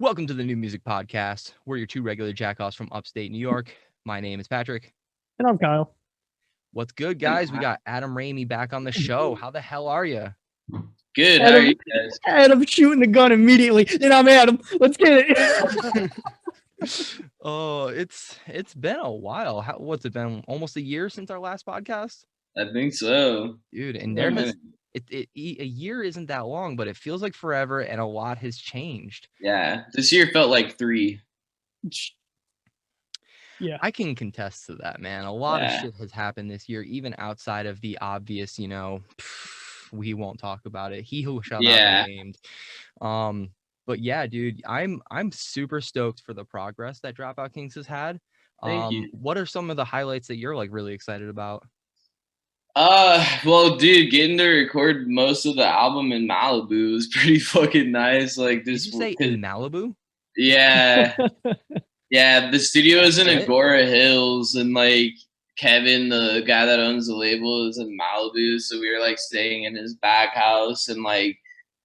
Welcome to the New Music Podcast. We're your two regular jackoffs from upstate New York. My name is Patrick. And I'm Kyle. What's good, guys? We got Adam Ramey back on the show. How the hell are you? Good. How are you guys? Adam shooting the gun immediately. And I'm Adam. Let's get it. Oh, it's been a while. What's it been? Almost a year since our last podcast? I think so. Dude, and there has a year isn't that long, but it feels like forever, and a lot has changed. Yeah, this year felt like 3. Yeah, I can contest to that, man. A lot of shit has happened this year, even outside of the obvious, we won't talk about it. He who shall not be named. But yeah, dude, I'm super stoked for the progress that Dropout Kings has had. Thank you. What are some of the highlights that you're like really excited about? Well, dude, getting to record most of the album in Malibu was pretty fucking nice. Like this. Did you say in Malibu? Yeah. Yeah, the studio is in Agora Hills, and like Kevin, the guy that owns the label, is in Malibu, so we were like staying in his back house, and like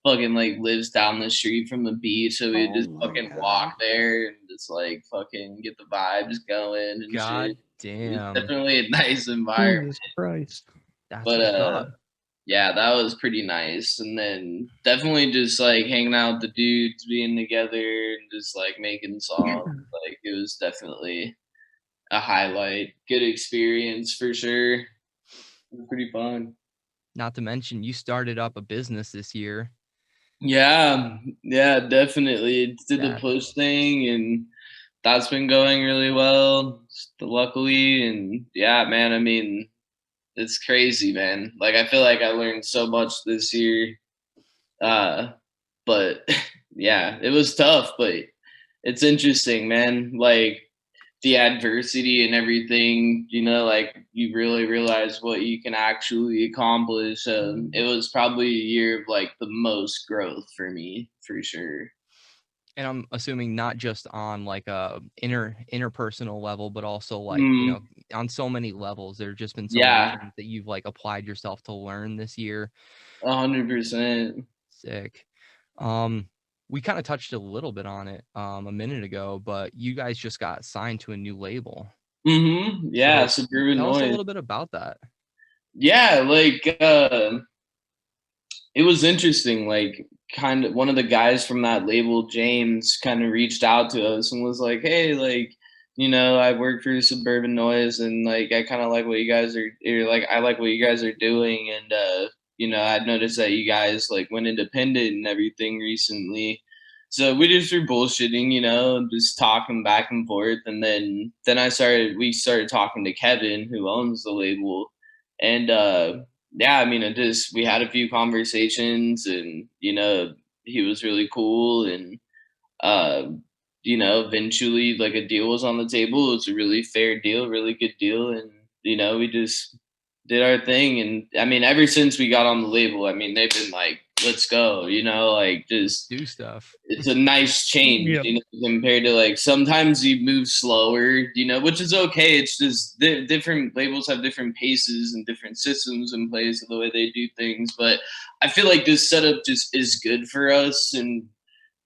fucking like lives down the street from the beach, so we would just fucking walk there and just like fucking get the vibes going and God shit. damn. It's definitely a nice environment. Jesus Christ. But yeah, that was pretty nice. And then definitely just like hanging out with the dudes, being together and just like making songs. Like it was definitely a highlight. Good experience for sure. It was pretty fun. Not to mention you started up a business this year. Yeah, definitely. Did the push thing, and that's been going really well, luckily. And yeah, man, I mean, it's crazy, man. Like I feel like I learned so much this year. But yeah, it was tough, but it's interesting, man. Like the adversity and everything, like you really realize what you can actually accomplish. It was probably a year of like the most growth for me, for sure. And I'm assuming not just on like a interpersonal level, but also like, on so many levels. There have just been so many things that you've like applied yourself to learn this year. 100%. Sick. We kind of touched a little bit on it a minute ago, but you guys just got signed to a new label. Yeah, so Suburban tell Noise. us a little bit about that. Yeah, like it was interesting. Like kind of one of the guys from that label, James, kind of reached out to us and was like, hey, like, I work for Suburban Noise, and like I kind of like what you guys are, like I like what you guys are doing, and I'd noticed that you guys like went independent and everything recently. So we just were bullshitting, just talking back and forth. And then we started talking to Kevin, who owns the label. And yeah, I mean, we had a few conversations, and, he was really cool. And, eventually like a deal was on the table. It was a really fair deal, really good deal. And, we just did our thing. And I mean, ever since we got on the label, I mean, they've been like, let's go, like just do stuff. It's a nice change, compared to like sometimes you move slower, which is okay. It's just different labels have different paces and different systems in place of the way they do things. But I feel like this setup just is good for us, and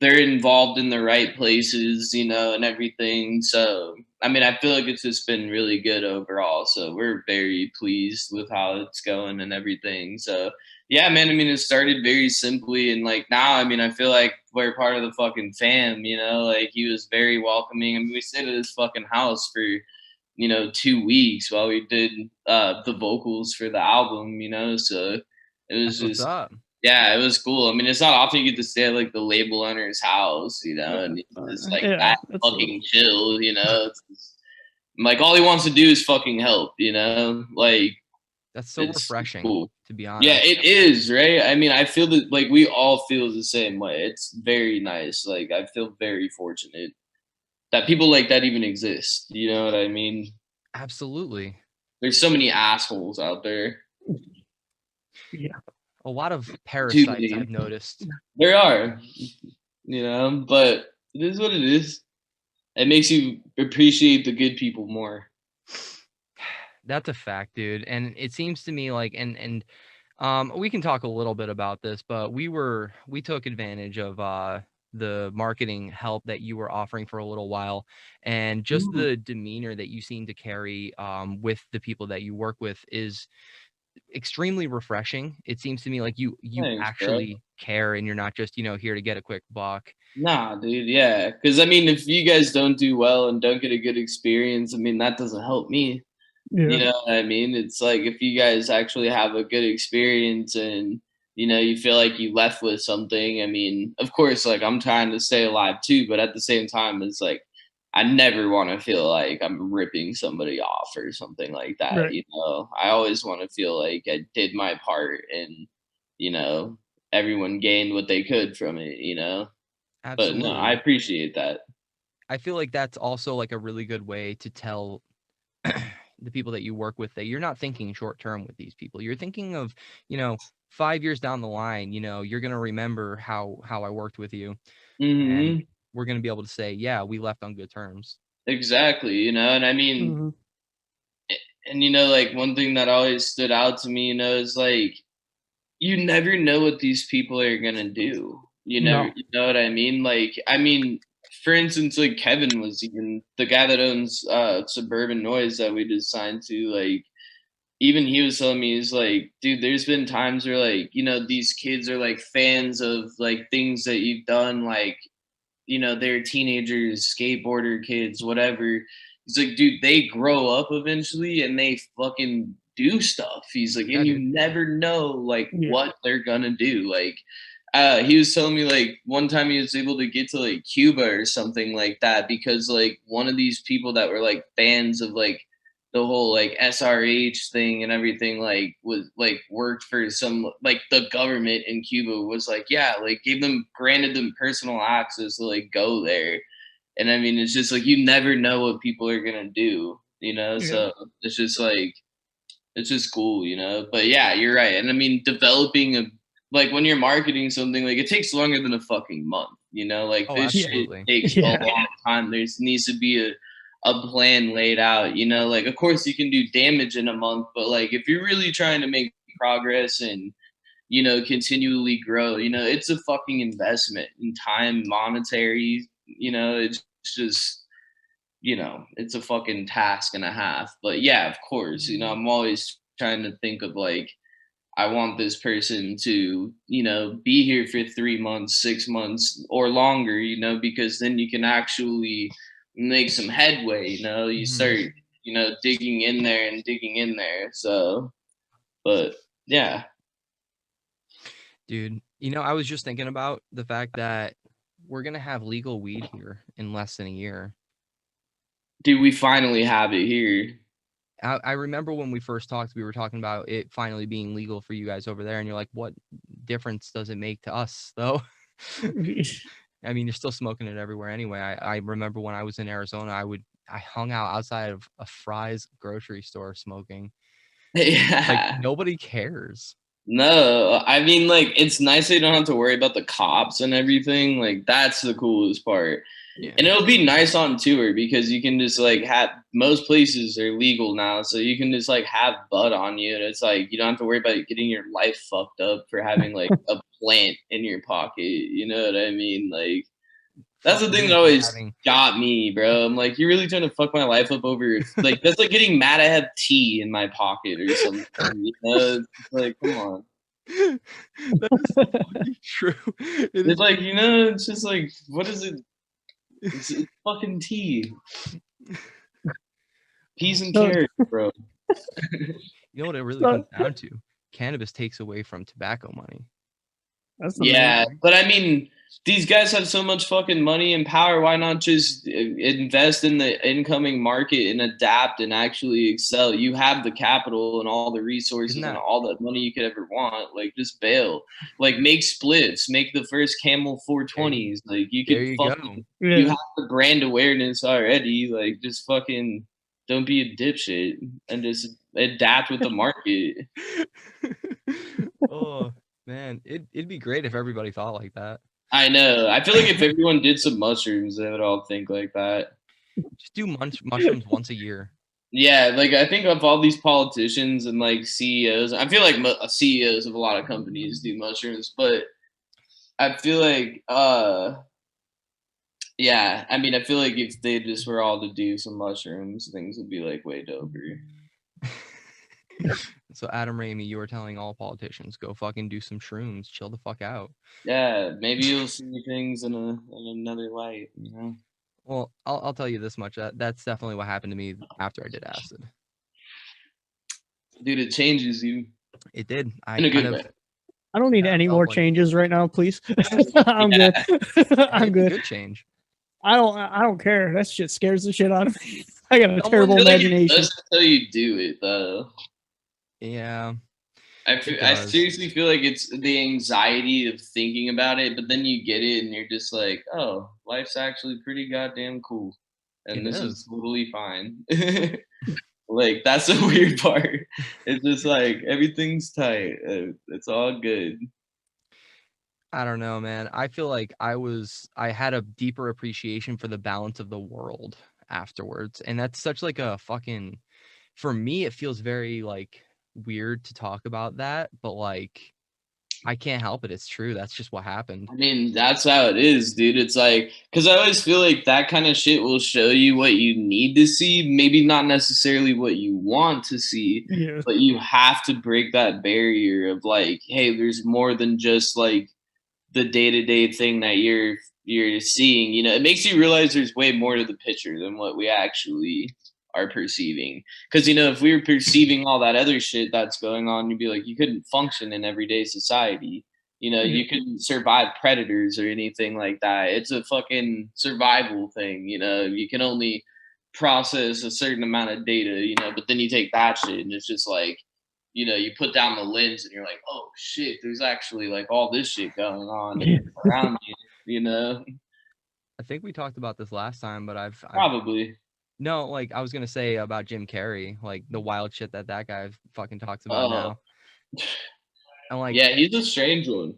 they're involved in the right places, and everything. So, I mean, I feel like it's just been really good overall. So we're very pleased with how it's going and everything. So yeah, man, I mean, it started very simply, and like now, I mean, I feel like we're part of the fucking fam, like he was very welcoming. I mean, we stayed at his fucking house for, 2 weeks while we did the vocals for the album, so it was just, yeah, it was cool. I mean, it's not often you get to stay at like the label owner's house, and it's like that fucking chill, it's just, like all he wants to do is fucking help, like that's so refreshing. Cool. To be honest. Yeah, it is, right? I mean, I feel that like we all feel the same way. It's very nice. Like I feel very fortunate that people like that even exist. You know what I mean? Absolutely. There's so many assholes out there. Yeah. A lot of parasites I've noticed. There are, but it is what it is. It makes you appreciate the good people more. That's a fact, dude. And it seems to me like, we can talk a little bit about this, but we took advantage of the marketing help that you were offering for a little while, and just the demeanor that you seem to carry with the people that you work with is extremely refreshing. It seems to me like you Thanks, actually bro. care, and you're not just, you know, here to get a quick buck. Nah, dude, yeah. Because, I mean, if you guys don't do well and don't get a good experience, I mean, that doesn't help me. You know what I mean? It's like if you guys actually have a good experience and, you know, you feel like you left with something, I mean, of course, like I'm trying to stay alive too, but at the same time, it's like I never want to feel like I'm ripping somebody off or something like that. Right. You know, I always want to feel like I did my part and, you know, everyone gained what they could from it, you know? But no, I Absolutely. appreciate that. I feel like that's also like a really good way to tell the people that you work with that you're not thinking short term with these people. You're thinking of, you know, 5 years down the line, you know, you're going to remember how I worked with you, and Hmm. we're going to be able to say, yeah, we left on good terms. Exactly. You know, and I mean, Mm-hmm. and you know, like one thing that always stood out to me, you know, is like you never know what these people are gonna do. You never, No. you know what I mean? Like, I mean, for instance, like Kevin was even the guy that owns Suburban Noise that we just signed to. Like, even he was telling me, he's like, dude, there's been times where like, you know, these kids are like fans of like things that you've done, like, you know, they're teenagers, skateboarder kids, whatever. He's like, dude, they grow up eventually and they fucking do stuff. He's like, Yeah, and you dude. never know like Yeah. what they're gonna do. Like, he was telling me like one time he was able to get to like Cuba or something like that because like one of these people that were like fans of like the whole like SRH thing and everything like was like worked for some like the government in Cuba was like yeah like granted them personal access to like go there, and I mean it's just like you never know what people are gonna do, you know, Yeah. so it's just like it's just cool, you know. But yeah, you're right. And I mean, developing a like when you're marketing something, like it takes longer than a fucking month, you know. Like Oh, this Yeah. shit absolutely. takes a Yeah. long time. There's needs to be a plan laid out, you know. Like of course you can do damage in a month, but like if you're really trying to make progress and you know continually grow, you know, it's a fucking investment in time, monetary. You know, it's just you know, it's a fucking task and a half. But yeah, of course, you know, I'm always trying to think of like, I want this person to, you know, be here for 3 months, 6 months or longer, you know, because then you can actually make some headway, you know, you Mhm. start, you know, digging in there and digging in there. So, but yeah. Dude, you know, I was just thinking about the fact that we're going to have legal weed here in less than a year. Dude, we finally have it here. I remember when we first talked, we were talking about it finally being legal for you guys over there, and you're like, what difference does it make to us, though? I mean, you're still smoking it everywhere anyway. I remember when I was in Arizona, I hung out outside of a Fry's grocery store smoking. Like, Yeah. nobody cares. No, I mean, like, it's nice that you don't have to worry about the cops and everything. Like, that's the coolest part. Yeah. And it'll be nice on tour because you can just like have most places are legal now, so you can just like have bud on you, and it's like you don't have to worry about getting your life fucked up for having like a plant in your pocket. You know what I mean? Like that's Fuck the thing me that for always having. got me, bro. I'm like, you're really trying to fuck my life up over like that's like getting mad I have tea in my pocket or something. You know, it's like come on. That is so fucking true. It It's is. like you know, it's just like what is it? It's fucking tea, peas and So, carrots, bro. You know what it really so comes down to? Cannabis takes away from tobacco money. that's Yeah, amazing. but I mean, these guys have so much fucking money and power. Why not just invest in the incoming market and adapt and actually excel? You have the capital and all the Isn't resources and that all the money you could ever want. Like, just bail. Like, make splits. Make the first Camel there you 420s. Like, you there could you go. fucking. You Yeah. have the brand awareness already. Like, just fucking don't be a dipshit and just adapt with the market. Oh man, it'd be great if everybody thought like that. I know. I feel like if everyone did some mushrooms, they would all think like that. Just do mushrooms once a year. Yeah, like I think of all these politicians and like CEOs, I feel like CEOs of a lot of companies do mushrooms, but I feel like Yeah, I mean, I feel like if they just were all to do some mushrooms, things would be like way doper. So Adam Ramey, you were telling all politicians, go fucking do some shrooms, chill the fuck out. Yeah, maybe you'll see things in another light, you know? Well, I'll tell you this much. That's definitely what happened to me after I did acid. Dude, it changes you. It did. In a good way. I don't need any more changes right now, please. I'm good. I'm good. Good change. I don't care. That shit scares the shit out of me. I got a terrible imagination. That's until you do it, though. Yeah. I seriously feel like it's the anxiety of thinking about it, but then you get it and you're just like, oh, life's actually pretty goddamn cool. And this is totally fine. Like, that's the weird part. It's just like, everything's tight. It's all good. I don't know, man. I feel like I had a deeper appreciation for the balance of the world afterwards. And that's such like a fucking, for me, it feels very like weird to talk about that, but like, I can't help it. It's true. That's just what happened. I mean, that's how it is, dude. It's like, because I always feel like that kind of shit will show you what you need to see. Maybe not necessarily what you want to see, but you have to break that barrier of like, hey, there's more than just like the day-to-day thing that you're seeing. You know, it makes you realize there's way more to the picture than what we actually are perceiving. Because, you know, if we were perceiving all that other shit that's going on, you'd be like, you couldn't function in everyday society. You know, you couldn't survive predators or anything like that. It's a fucking survival thing. You know, you can only process a certain amount of data, you know, but then you take that shit and it's just like, you know, you put down the lens and you're like, oh shit, there's actually like all this shit going on around you, you know? I think we talked about this last time, but I've probably. No, like I was gonna say about Jim Carrey, like the wild shit that guy fucking talks about now. And like, yeah, he's a strange one.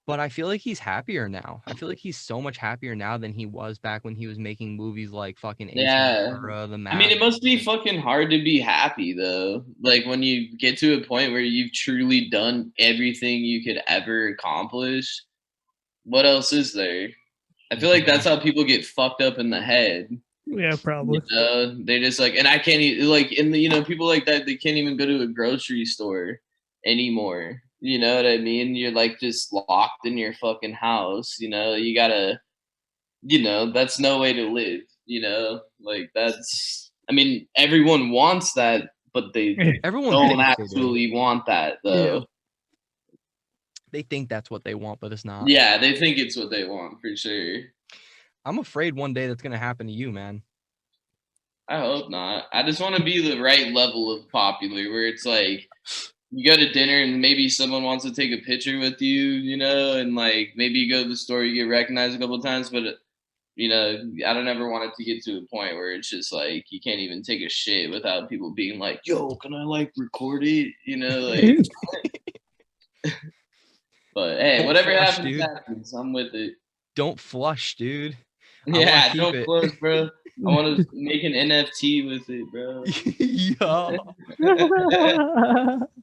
But I feel like he's happier now. I feel like he's so much happier now than he was back when he was making movies like fucking Ace Ventura, The Mask. I mean, it must be fucking hard to be happy though. Like when you get to a point where you've truly done everything you could ever accomplish. What else is there? I feel like that's how people get fucked up in the head. Yeah, probably. You know, they just like, and I can't even like in the, you know, people like that, they can't even go to a grocery store anymore. You know what I mean? You're like just locked in your fucking house. You know, you gotta, you know, that's no way to live. You know, like that's, I mean, everyone wants that, but everyone don't actually want that though. Yeah. They think that's what they want, but it's not. Yeah, they think it's what they want for sure. I'm afraid one day that's gonna happen to you, man. I hope not. I just want to be the right level of popular where it's like you go to dinner and maybe someone wants to take a picture with you, you know, and like maybe you go to the store, you get recognized a couple of times, but you know, I don't ever want it to get to a point where it's just like you can't even take a shit without people being like, "Yo, can I like record it?" You know, like. But hey, don't whatever flush, happens, happens. I'm with it. Don't flush, dude. Yeah, don't flush, bro. I want to make an NFT with it, bro. Yeah.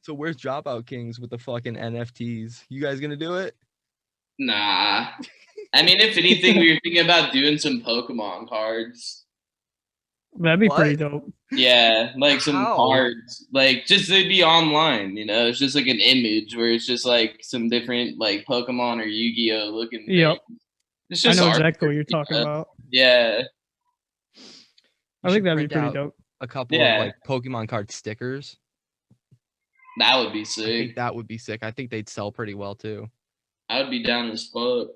So where's Dropout Kings with the fucking NFTs? You guys gonna do it? Nah. I mean, if anything, we were thinking about doing some Pokemon cards. That'd be pretty dope. Yeah, like some cards. Like, just they'd be online, you know? It's just like an image where it's just like some different like Pokemon or Yu-Gi-Oh looking things. It's just I know exactly what you're talking about. Yeah. I think that'd be pretty dope. A couple of like Pokemon card stickers. That would be sick. I think that would be sick. I think they'd sell pretty well too. I would be down as fuck.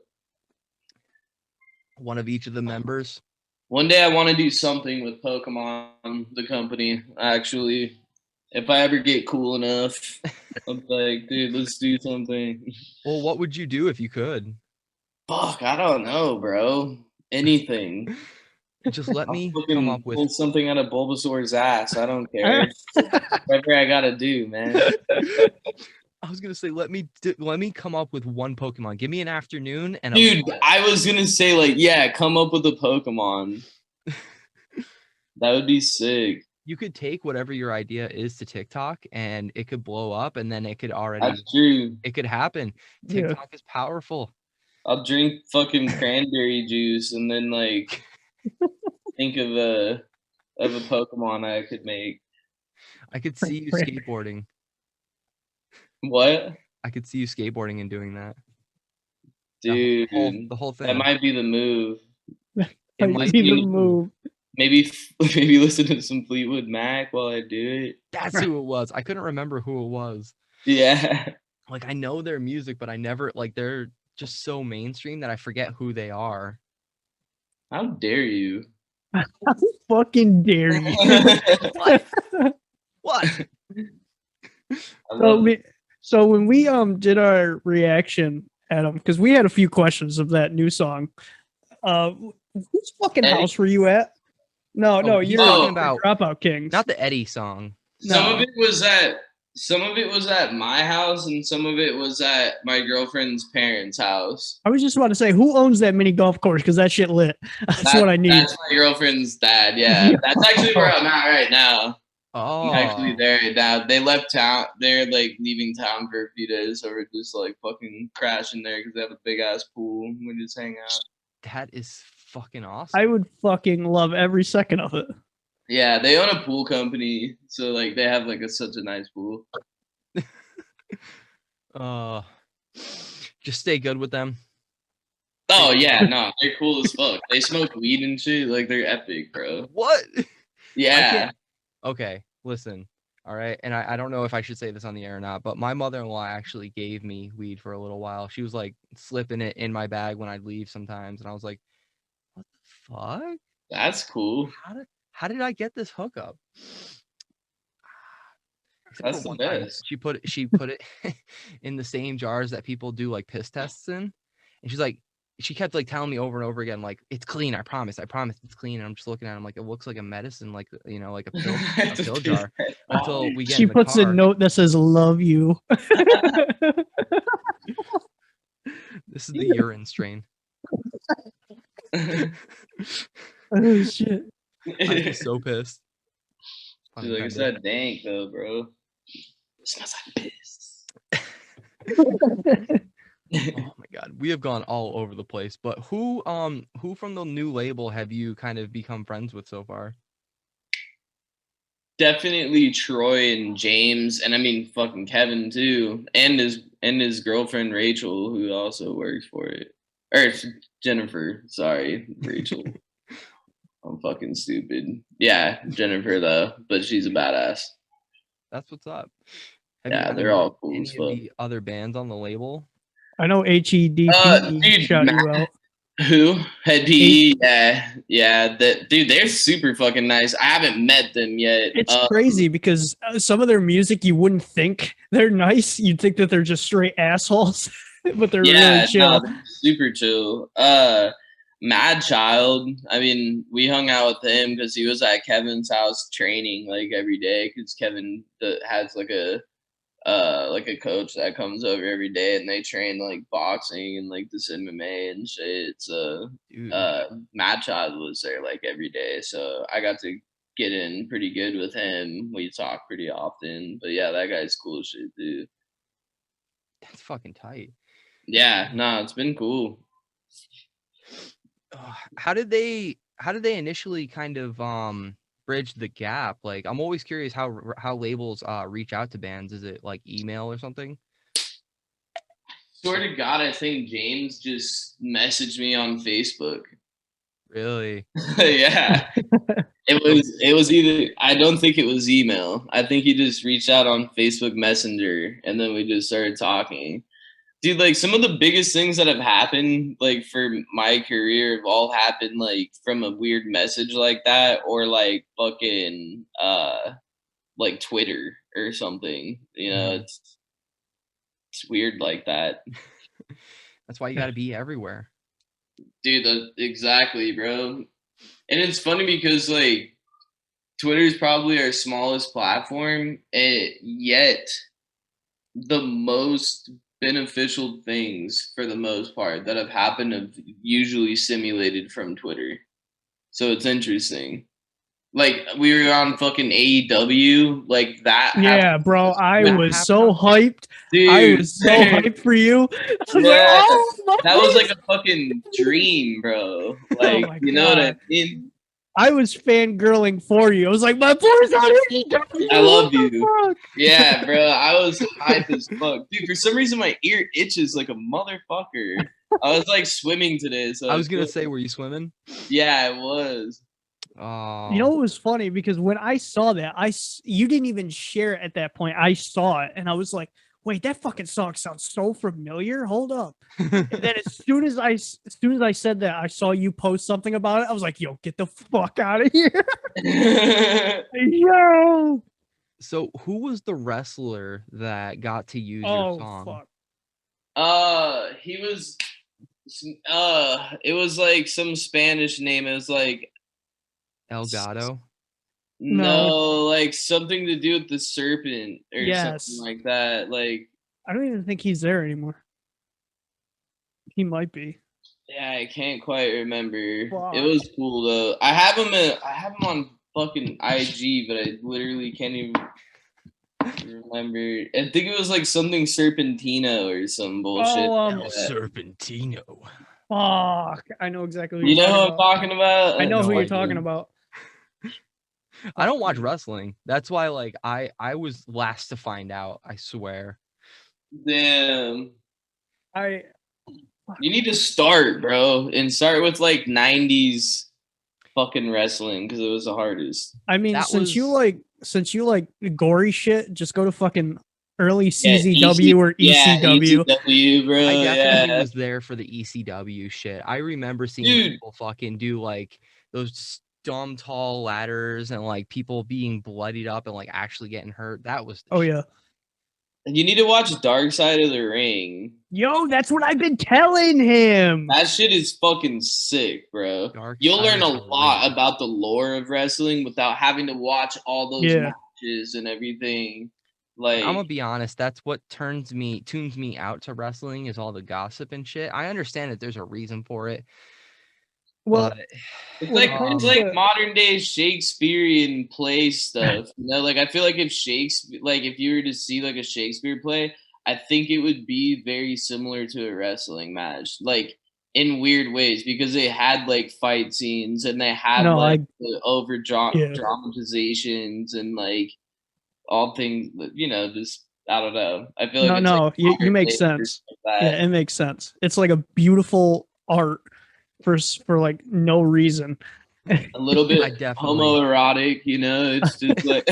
One of each of the members. One day I want to do something with Pokemon, the company, actually. If I ever get cool enough, I'm like, dude, let's do something. Well, what would you do if you could? Fuck, I don't know, bro. Anything. Just let me come up with pull something out of Bulbasaur's ass. I don't care. Whatever I gotta do, man. I was gonna say, let me come up with one Pokemon. Give me an afternoon and dude. I was gonna say, like, yeah, come up with a Pokemon. That would be sick. You could take whatever your idea is to TikTok, and it could blow up, and then it could already. That's true. It could happen. TikTok is powerful. I'll drink fucking cranberry juice and then like think of a Pokemon I could make. I could see you skateboarding. What? I could see you skateboarding and doing that. Dude, the whole thing. That might be the move. It might be the move. Maybe listen to some Fleetwood Mac while I do it. That's who it was. I couldn't remember who it was. Yeah. Like I know their music, but I never like they're just so mainstream that I forget who they are. How dare you? How fucking dare you? What? So when we did our reaction at them, because we had a few questions of that new song. Whose fucking house were you at? No, you're talking about Dropout Kings, not the Eddie song. Some of it was at my house, and some of it was at my girlfriend's parents' house. I was just about to say, who owns that mini golf course? Because that shit lit. That's what I need. That's my girlfriend's dad. Yeah, that's actually where I'm at right now. Oh, I'm actually there now. They left town. They're like leaving town for a few days, so we're just like fucking crashing there because they have a big ass pool. We just hang out. That is fucking awesome. I would fucking love every second of it. Yeah, they own a pool company, so like they have like such a nice pool. Just stay good with them. Oh yeah, no, they're cool as fuck. They smoke weed and shit. Like they're epic, bro. What? Yeah. Okay, listen. All right, and I don't know if I should say this on the air or not, but my mother-in-law actually gave me weed for a little while. She was like slipping it in my bag when I'd leave sometimes, and I was like, "What the fuck? That's cool. How did I get this hookup?" That's the best. She put it in the same jars that people do like piss tests in, and she kept like telling me over and over again, like, it's clean, I promise it's clean. And I'm just looking at him like, it looks like a medicine, like, you know, like a pill jar. Until we get she in the puts car. a note that says "love you." This is the urine strain. Oh shit! I'm just so pissed. She's like, it's that dank though, bro. It smells like piss. Oh my god, we have gone all over the place. But who from the new label have you kind of become friends with so far? Definitely Troy and James, and I mean fucking Kevin too, and his girlfriend Rachel, who also works for it. Or Jennifer, sorry, Rachel. I'm fucking stupid. Yeah, Jennifer though, but she's a badass. That's what's up. They're all cool as fuck. The other bands on the label? I know HEDP shout you out. Who? Head PE? Yeah. Dude, they're super fucking nice. I haven't met them yet. It's crazy because some of their music you wouldn't think they're nice. You'd think that they're just straight assholes, but they're really chill. No, super chill. Mad Child. I mean, we hung out with him because he was at Kevin's house training like every day because Kevin has like a coach that comes over every day and they train like boxing and like this MMA and shit. So Mad Child was there like every day. So I got to get in pretty good with him. We talk pretty often. But yeah, that guy's cool as shit, dude. That's fucking tight. Yeah, no, it's been cool. How did they initially kind of bridge the gap? Like, I'm always curious how labels reach out to bands. Is it like email or something? Swear to God, I think James just messaged me on Facebook. Really? Yeah. It was either, I don't think it was email. I think he just reached out on Facebook Messenger and then we just started talking. Dude, like some of the biggest things that have happened, like for my career, have all happened like from a weird message like that, or like fucking like Twitter or something. You know, it's weird like that. That's why you got to be everywhere, dude. Exactly, bro. And it's funny because like Twitter is probably our smallest platform, and yet the most beneficial things for the most part that have happened have usually simulated from Twitter. So it's interesting. Like we were on fucking AEW, like that. Yeah, bro, I was so hyped. Dude, I was so hyped for you. I was like, oh, that was like a fucking dream, bro. Like, you know what I mean? I was fangirling for you. I was like, my boy's on AEW. I love you. Yeah, bro. I was hyped as fuck. Dude, for some reason my ear itches like a motherfucker. I was like swimming today. So I was gonna say, were you swimming? Yeah, I was. Oh. You know what was funny? Because when I saw that, you didn't even share it at that point. I saw it and I was like, wait, that fucking song sounds so familiar. Hold up. And then as soon as I said that, I saw you post something about it. I was like, yo, get the fuck out of here. Yo. So who was the wrestler that got to use your song? Fuck. He was it was like some Spanish name. It was like El Gato? No, like something to do with the serpent or something like that. Like I don't even think he's there anymore. He might be. Yeah, I can't quite remember. Fuck. It was cool though. I have him on fucking IG, but I literally can't even remember. I think it was like something Serpentino or some bullshit. El Serpentino. Fuck. I know exactly who you're talking about. Talking about? I know who you're talking about. I don't watch wrestling. That's why, like, I was last to find out. I swear. Damn. You need to start, bro, and start with like '90s fucking wrestling because it was the hardest. I mean, since you like gory shit, just go to fucking early CZW or ECW. ECW, bro. I definitely was there for the ECW shit. I remember seeing people fucking do like those dumb tall ladders and like people being bloodied up and like actually getting hurt. That was yeah. And you need to watch Dark Side of the Ring. Yo, that's what I've been telling him. That shit is fucking sick, bro. You'll learn a lot about the lore of wrestling without having to watch all those matches and everything. Like, I'm gonna be honest, that's what tunes me out to wrestling is all the gossip and shit. I understand that there's a reason for it. Well, it's like modern day Shakespearean play stuff. You know, like I feel like if you were to see like a Shakespeare play, I think it would be very similar to a wrestling match, like in weird ways, because they had like fight scenes and they had the over dramatizations and like all things, you know, just I don't know. I feel like you make sense. Yeah, it makes sense. It's like a beautiful art for like no reason. A little bit homoerotic, you know. It's just like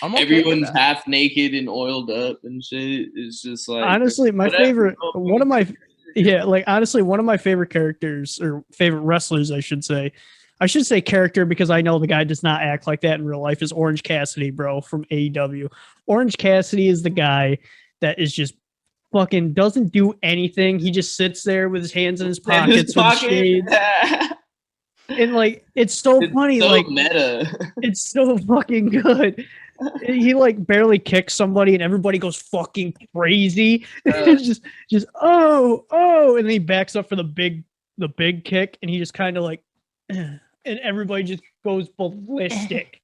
everyone's half naked and oiled up and shit. It's just like honestly one of my favorite characters or favorite wrestlers, I should say character because I know the guy does not act like that in real life, is Orange Cassidy, bro, from AEW. Orange Cassidy is the guy that is just fucking doesn't do anything. He just sits there with his hands in his pockets with shades. And like it's so funny, so like meta. It's so fucking good. He like barely kicks somebody and everybody goes fucking crazy. It's just oh, and then he backs up for the big kick and he just kind of like and everybody just goes ballistic.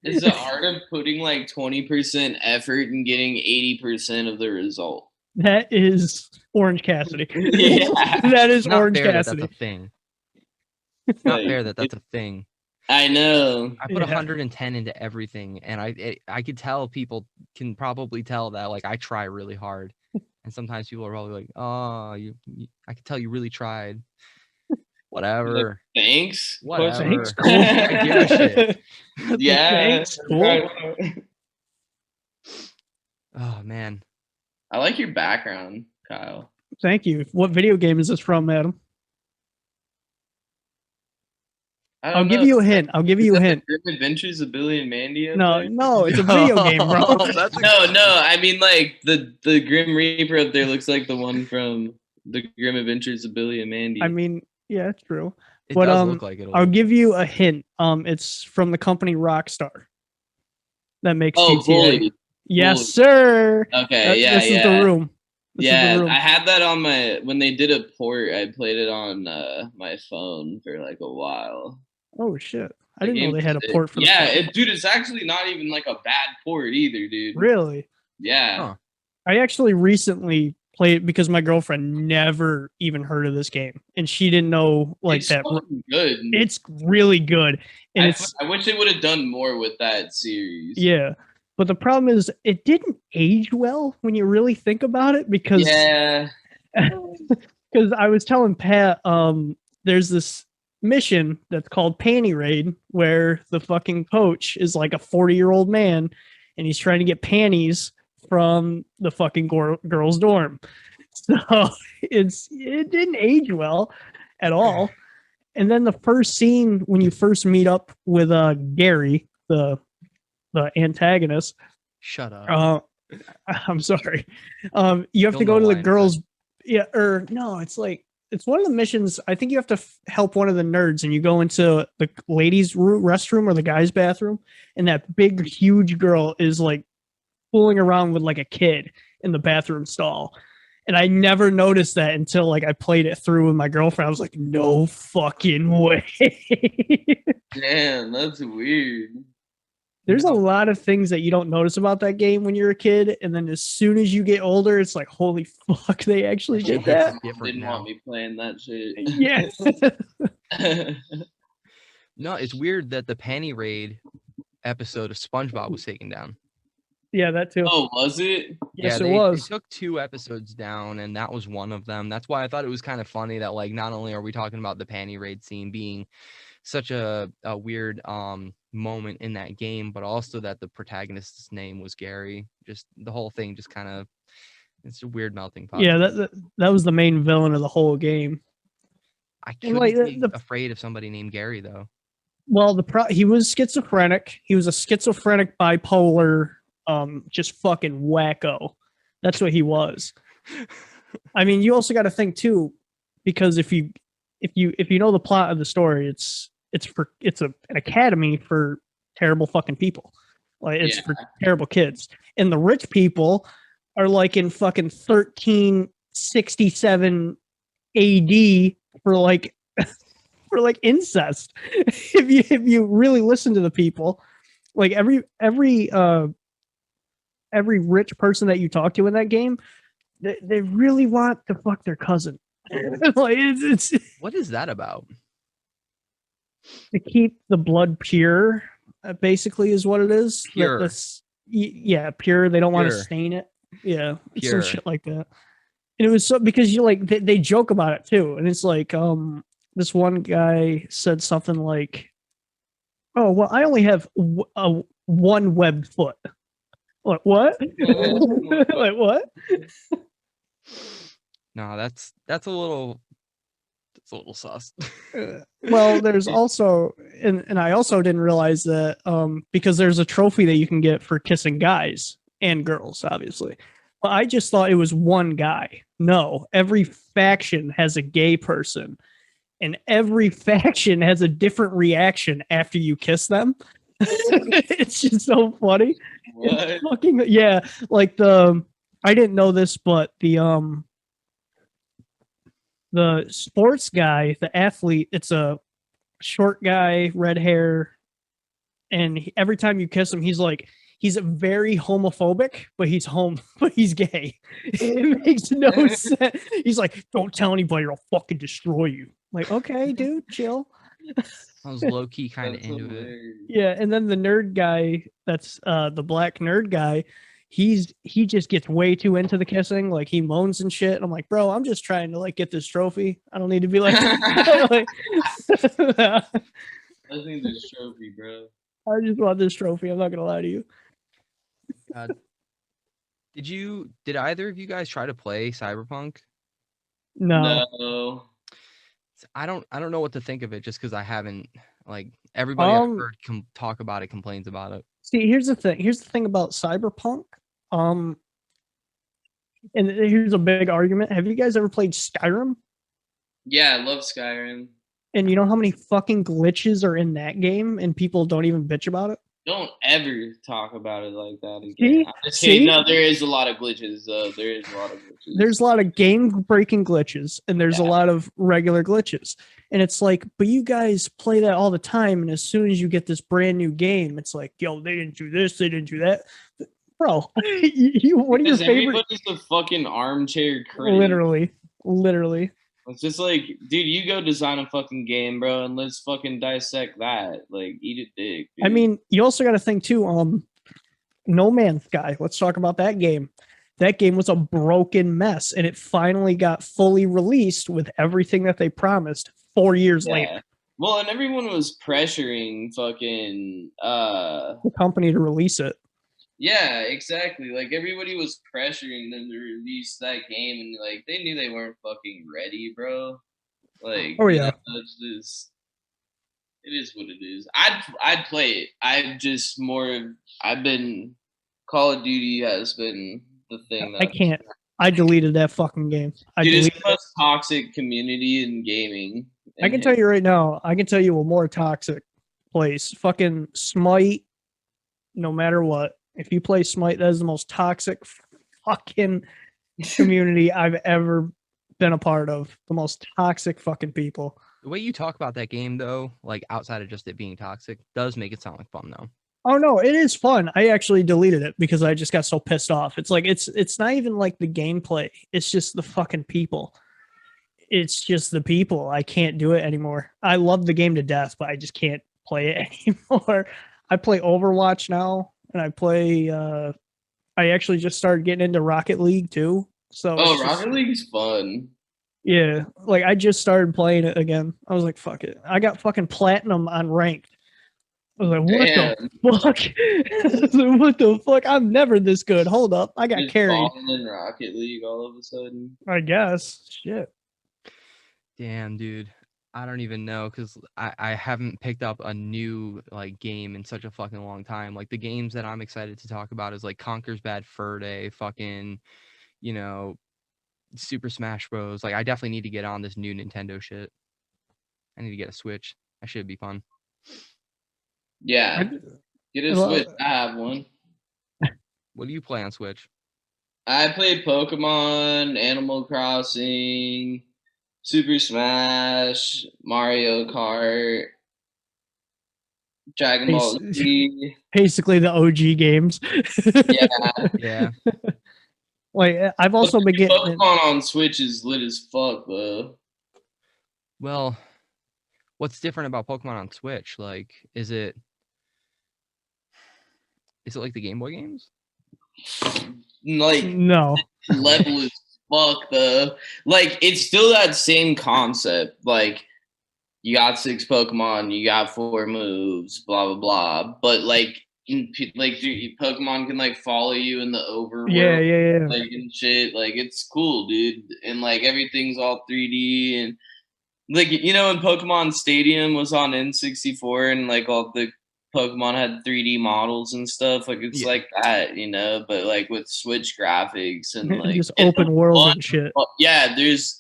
It's the art of putting like 20% effort and getting 80% of the result. That is Orange Cassidy. Yeah. That is Orange Cassidy. That's a thing. It's not fair that that's a thing. I know. I put 110 into everything, and I could tell people can probably tell that like I try really hard, and sometimes people are probably like, "Oh, I could tell you really tried." Whatever. Thanks. Whatever. Thanks. Cool. I give a shit. Yeah. Thanks. Cool. Oh man. I like your background, Kyle. Thank you. What video game is this from, Adam? I'll give you a hint. Grim Adventures of Billy and Mandy. No, it's a video game, bro. No. I mean, like the Grim Reaper up there looks like the one from the Grim Adventures of Billy and Mandy. I mean, yeah, it's true. It does look like it. I'll give you a hint. It's from the company Rockstar. That makes GTA. Bully. Yes, sir. Okay, This is the room. I had that on when they did a port. I played it on my phone for like a while. Oh shit! I didn't know they had a port for. Dude, it's actually not even like a bad port either, dude. Really? Yeah. Huh. I actually recently played because my girlfriend never even heard of this game, and she didn't know it's that. Good. It's really good, and I wish they would have done more with that series. Yeah, but the problem is it didn't age well when you really think about it because because I was telling Pat, there's this mission that's called Panty Raid where the fucking coach is like a 40-year-old man and he's trying to get panties from the fucking girls' dorm. So it didn't age well at all. And then the first scene when you first meet up with Gary, the antagonist. Shut up. I'm sorry. You have to go to the girls. Yeah, or no, it's like it's one of the missions. I think you have to help one of the nerds, and you go into the ladies' restroom or the guys' bathroom, and that big, huge girl is like fooling around with like a kid in the bathroom stall. And I never noticed that until like I played it through with my girlfriend. I was like, no fucking way. Damn, that's weird. There's a lot of things that you don't notice about that game when you're a kid, and then as soon as you get older, it's like, holy fuck, they actually did that. Didn't want me playing that shit. Yes. No, it's weird that the Panty Raid episode of SpongeBob was taken down. Yeah, that too. Oh, was it? Yes, it was. They took 2 episodes down, and that was one of them. That's why I thought it was kind of funny that, like, not only are we talking about the Panty Raid scene being such a weird moment in that game, but also that the protagonist's name was Gary. Just the whole thing just kind of, it's a weird melting pot. Yeah, that was the main villain of the whole game. I couldn't be afraid of somebody named Gary, though. Well, he was schizophrenic. He was a schizophrenic, bipolar, just fucking wacko. That's what he was. I mean, you also got to think too, because if you know the plot of the story, it's an academy for terrible fucking people. Like it's for terrible kids, and the rich people are like in fucking 1367 AD for like incest. If you really listen to the people, like every rich person that you talk to in that game, they really want to fuck their cousin. Like it's what is that about? To keep the blood pure, basically, is what it is. Pure. Pure. They don't want to stain it. Yeah, pure. Some shit like that. And it was so because you like they joke about it too, and it's like this one guy said something like, "Oh well, I only have one webbed foot." Like what? Like what? No, that's a little sus. Well, there's also, and I also didn't realize that because there's a trophy that you can get for kissing guys and girls, obviously. But I just thought it was one guy. No, every faction has a gay person, and every faction has a different reaction after you kiss them. It's just so funny. It's fucking, like I didn't know this, but the sports guy, the athlete, it's a short guy, red hair, and every time you kiss him, he's very homophobic, but he's gay. It makes no sense. He's like, don't tell anybody or I'll fucking destroy you. Like, okay, dude, chill. I was low key kind of into it. Yeah, and then the nerd guy, that's the black nerd guy, he just gets way too into the kissing. Like he moans and shit. And I'm like, bro, I'm just trying to like get this trophy. I don't need to be like, I need this trophy, bro. I just want this trophy. I'm not gonna lie to you. Did either of you guys try to play Cyberpunk? No. I don't know what to think of it just because I haven't, like, everybody I've heard talk about it complains about it. See, here's the thing about Cyberpunk. And here's a big argument. Have you guys ever played Skyrim? Yeah, I love Skyrim. And you know how many fucking glitches are in that game and people don't even bitch about it? Don't ever talk about it like that again. I'm just kidding. No, there is a lot of glitches, though. There is a lot of glitches. There's a lot of game-breaking glitches, and there's a lot of regular glitches. And it's like, but you guys play that all the time, and as soon as you get this brand new game, it's like, yo, they didn't do this, they didn't do that. Bro, what are your favorite? Everybody's a fucking armchair critic. Literally. It's just like, dude, you go design a fucking game, bro, and let's fucking dissect that. Like, eat a dick, dude. I mean, you also got to think too. No Man's Sky. Let's talk about that game. That game was a broken mess, and it finally got fully released with everything that they promised 4 years later. Well, and everyone was pressuring fucking the company to release it. Yeah, exactly. Like, everybody was pressuring them to release that game, and like they knew they weren't fucking ready, bro. Like, oh yeah, it's just, it is what it is. I'd play it. I've been Call of Duty has been the thing that I can't. I deleted that fucking game. It's the most toxic community in gaming. I can tell you right now. I can tell you a more toxic place. Fucking Smite. No matter what. If you play Smite, that is the most toxic fucking community I've ever been a part of. The most toxic fucking people. The way you talk about that game, though, like outside of just it being toxic, does make it sound like fun, though. Oh no, it is fun. I actually deleted it because I just got so pissed off. It's like it's not even like the gameplay. It's just the fucking people. It's just the people. I can't do it anymore. I love the game to death, but I just can't play it anymore. I play Overwatch now. And I actually just started getting into Rocket League too. So Rocket League's fun. Yeah, like I just started playing it again. I was like, fuck it. I got fucking platinum on ranked. I was like, what the fuck? What the fuck? I'm never this good. Hold up. I got just carried. In Rocket League all of a sudden. I guess. Shit. Damn, dude. I don't even know because I haven't picked up a new like game in such a fucking long time. Like the games that I'm excited to talk about is like Conker's Bad Fur Day, fucking, Super Smash Bros. Like I definitely need to get on this new Nintendo shit. I need to get a Switch. That should be fun. Yeah, get a Switch. I have one. What do you play on Switch? I play Pokemon, Animal Crossing, Super Smash, Mario Kart, Dragon Ball Z. Basically the OG games. Yeah. Like I've also been getting Pokemon on Switch is lit as fuck, though. Well, what's different about Pokemon on Switch? Like, is it like the Game Boy games? Like, no. Level is fuck, though. Like, it's still that same concept. Like, you got 6 Pokemon, you got 4 moves, blah blah blah. But like Pokemon can like follow you in the overworld, yeah, like and shit. Like it's cool, dude. And like everything's all 3D and like when Pokemon Stadium was on N64 and like all the Pokemon had 3D models and stuff. Like it's like that, but like with Switch graphics and like just open world and shit. Yeah, there's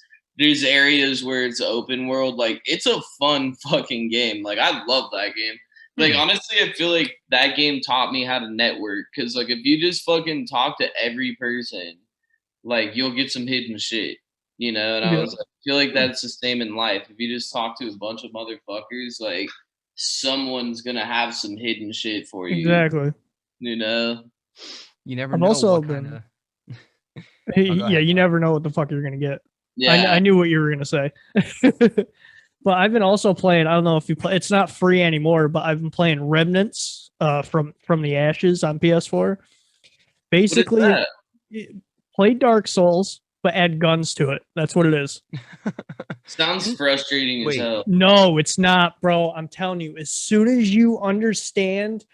areas where it's open world. Like it's a fun fucking game. Like I love that game. Like honestly, I feel like that game taught me how to network. Cause like if you just fucking talk to every person, like you'll get some hidden shit. And I was like, I feel like that's the same in life. If you just talk to a bunch of motherfuckers, like someone's gonna have some hidden shit for you. Exactly. You never I've know. Also been. You never know what the fuck you're gonna get. Yeah, I knew what you were gonna say. But I've been also playing. I don't know if you play. It's not free anymore, but I've been playing Remnants from the Ashes on PS4. Basically, play Dark Souls, but add guns to it. That's what it is. Sounds frustrating as hell. No, it's not, bro. I'm telling you. As soon as you understand,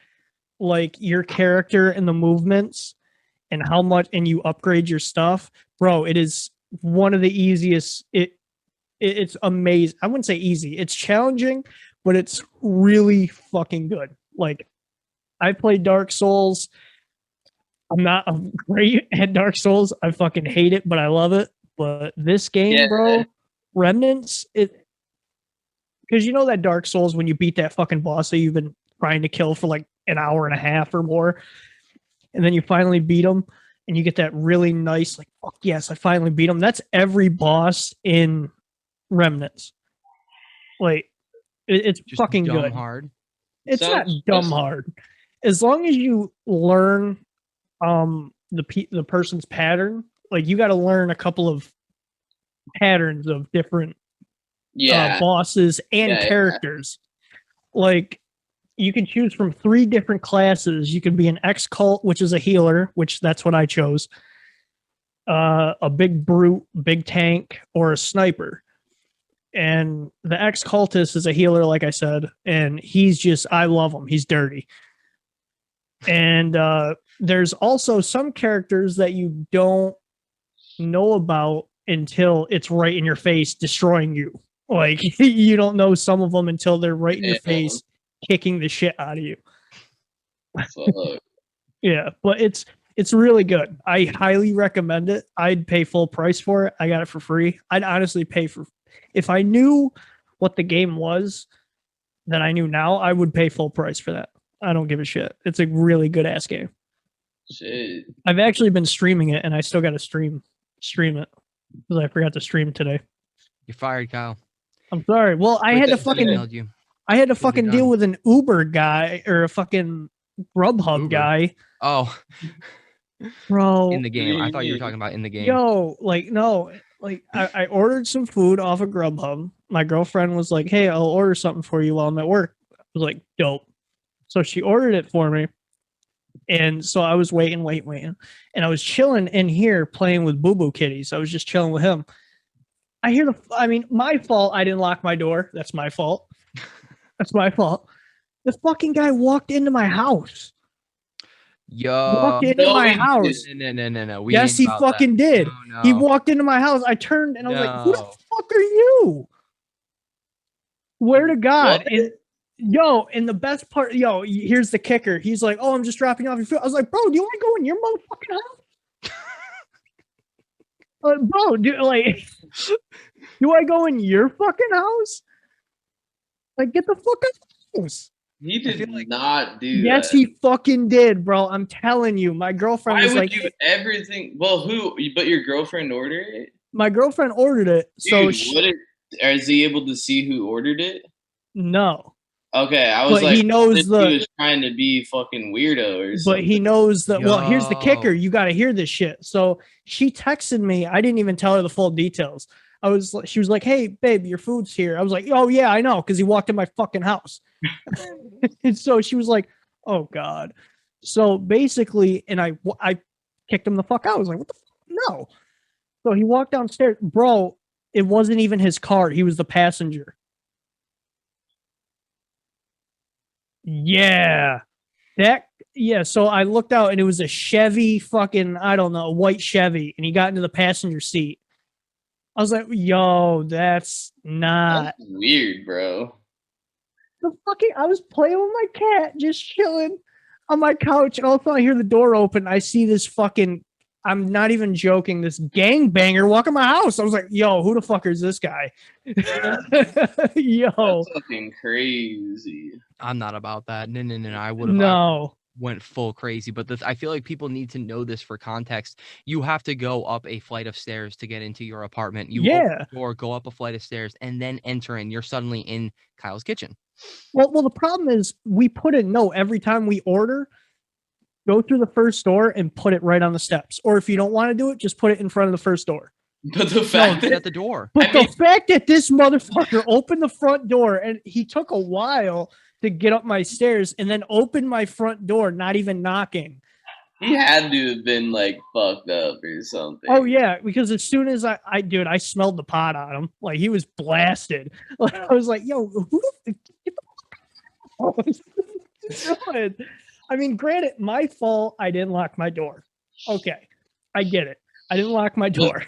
like your character and the movements, and how much, and you upgrade your stuff, bro, it is one of the easiest. It's amazing. I wouldn't say easy. It's challenging, but it's really fucking good. Like, I played Dark Souls. I'm not great at Dark Souls. I fucking hate it, but I love it. But this game, bro, Remnants, because that Dark Souls, when you beat that fucking boss that you've been trying to kill for like an hour and a half or more. And then you finally beat them and you get that really nice, like, fuck yes, I finally beat them. That's every boss in Remnants. Like, it's just fucking good. Hard. It's not dumb hard. As long as you learn the person's pattern, like you got to learn a couple of patterns of different bosses and characters. Like you can choose from 3 different classes. You can be an ex-cult, which is a healer, which that's what I chose. A big brute, big tank, or a sniper. And the ex-cultist is a healer, like I said, and he's just, I love him. He's dirty. And there's also some characters that you don't know about until it's right in your face, destroying you. Like, you don't know some of them until they're right in your face, kicking the shit out of you. Yeah, but it's really good. I highly recommend it. I'd pay full price for it. I got it for free. I'd honestly pay for, if I knew what the game was that I knew now, I would pay full price for that. I don't give a shit. It's a really good ass game. Shit. I've actually been streaming it, and I still got to stream it because I forgot to stream today. You're fired, Kyle. I'm sorry. Well, I had to fucking deal with an Uber guy or a fucking Grubhub guy. Oh, bro. In the game. I thought you were talking about in the game. Yo, like, no. Like, I ordered some food off of Grubhub. My girlfriend was like, hey, I'll order something for you while I'm at work. I was like, dope. So she ordered it for me. And so I was waiting. And I was chilling in here playing with Boo Boo Kitties. I was just chilling with him. My fault. I didn't lock my door. That's my fault. That's my fault. The fucking guy walked into my house. Walked into my house. No. Yes, he fucking did. No. He walked into my house. I turned and I was like, who the fuck are you? Swear to God. And the best part, here's the kicker. He's like, oh, I'm just dropping off your food. I was like, bro, do you want to go in your motherfucking house? Bro, do I go in your fucking house? Like, get the fuck out of the house. He did not do that. Yes, he fucking did, bro. I'm telling you. My girlfriend was like... Why would you everything... Well, but your girlfriend ordered it? My girlfriend ordered it. Dude, is he able to see who ordered it? No. Okay, I was he knows he was trying to be fucking weirdo or something. But he knows that. Well, here's the kicker. You got to hear this shit. So she texted me. I didn't even tell her the full details. She was like, hey, babe, your food's here. I was like, oh, yeah, I know, because he walked in my fucking house. And so she was like, oh, God. So basically, and I kicked him the fuck out. I was like, what the fuck? No. So he walked downstairs. Bro, it wasn't even his car. He was the passenger. Yeah. So I looked out and it was a Chevy fucking, I don't know, a white Chevy, and he got into the passenger seat. I was like, yo, that's weird, bro. I was playing with my cat, just chilling on my couch, and all of a sudden I hear the door open. I see this fucking, I'm not even joking, this gangbanger walk in my house. I was like, yo, who the fuck is this guy? Yo. That's fucking crazy. I'm not about that. No. I would have went full crazy. But I feel like people need to know this for context. You have to go up a flight of stairs to get into your apartment. You open the door, go up a flight of stairs, and then enter in. You're suddenly in Kyle's kitchen. Well, the problem is we put a note every time we order. Go through the first door and put it right on the steps. Or if you don't want to do it, just put it in front of the first door. But the fact at the door. But the fact that this motherfucker opened the front door, and he took a while to get up my stairs and then opened my front door, not even knocking. He had to have been like fucked up or something. Oh yeah, because as soon as I smelled the pot on him. Like, he was blasted. Like, I was like, yo, who the get the fuck out. I mean, granted, my fault. I didn't lock my door. Okay, I get it. I didn't lock my door.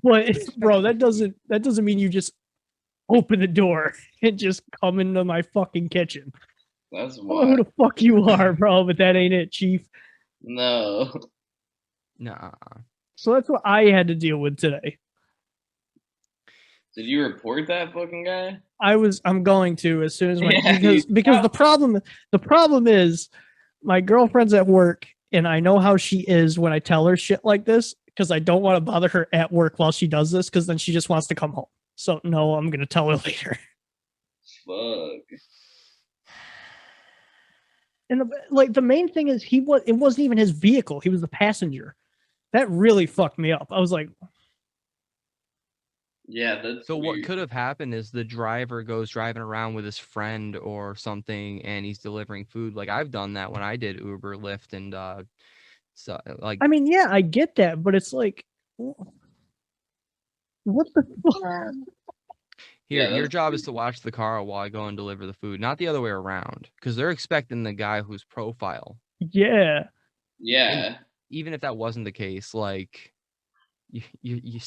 But bro, that doesn't mean you just open the door and just come into my fucking kitchen. That's wild. I don't know who the fuck you are, bro, but that ain't it, Chief. No. Nah. So that's what I had to deal with today. Did you report that fucking guy? I'm going to as soon as because the problem is my girlfriend's at work and I know how she is when I tell her shit like this because I don't want to bother her at work while she does this because then she just wants to come home. So no, I'm gonna tell her later. Fuck. And the main thing is it wasn't even his vehicle. He was the passenger. That really fucked me up. I was like, yeah, that's so weird. What could have happened is the driver goes driving around with his friend or something and he's delivering food. Like I've done that when I did Uber, Lyft, and so like I mean, yeah, I get that, but it's like what the fuck? Here, your job is to watch the car while I go and deliver the food, not the other way around, because they're expecting the guy whose profile. Yeah. Yeah. And even if that wasn't the case, like you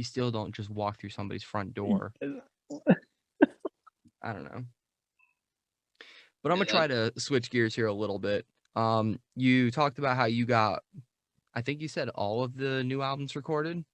still don't just walk through somebody's front door. I don't know. But I'm gonna try to switch gears here a little bit. You talked about how you got, I think you said all of the new albums recorded.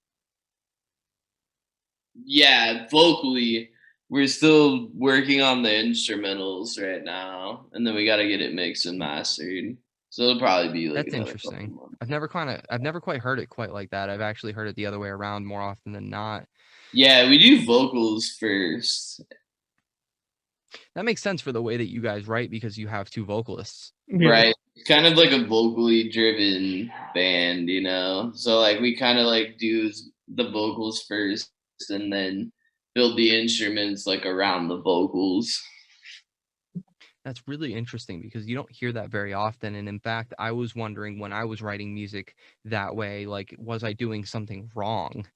Yeah, vocally, we're still working on the instrumentals right now, and then we got to get it mixed and mastered. So it'll probably be like that's interesting. I've never quite heard it quite like that. I've actually heard it the other way around more often than not. Yeah, we do vocals first. That makes sense for the way that you guys write because you have two vocalists. Yeah. Right. It's kind of like a vocally driven band, you know? So like we kind of like do the vocals first and then build the instruments like around the vocals. That's really interesting because you don't hear that very often. And in fact, I was wondering when I was writing music that way, like, was I doing something wrong?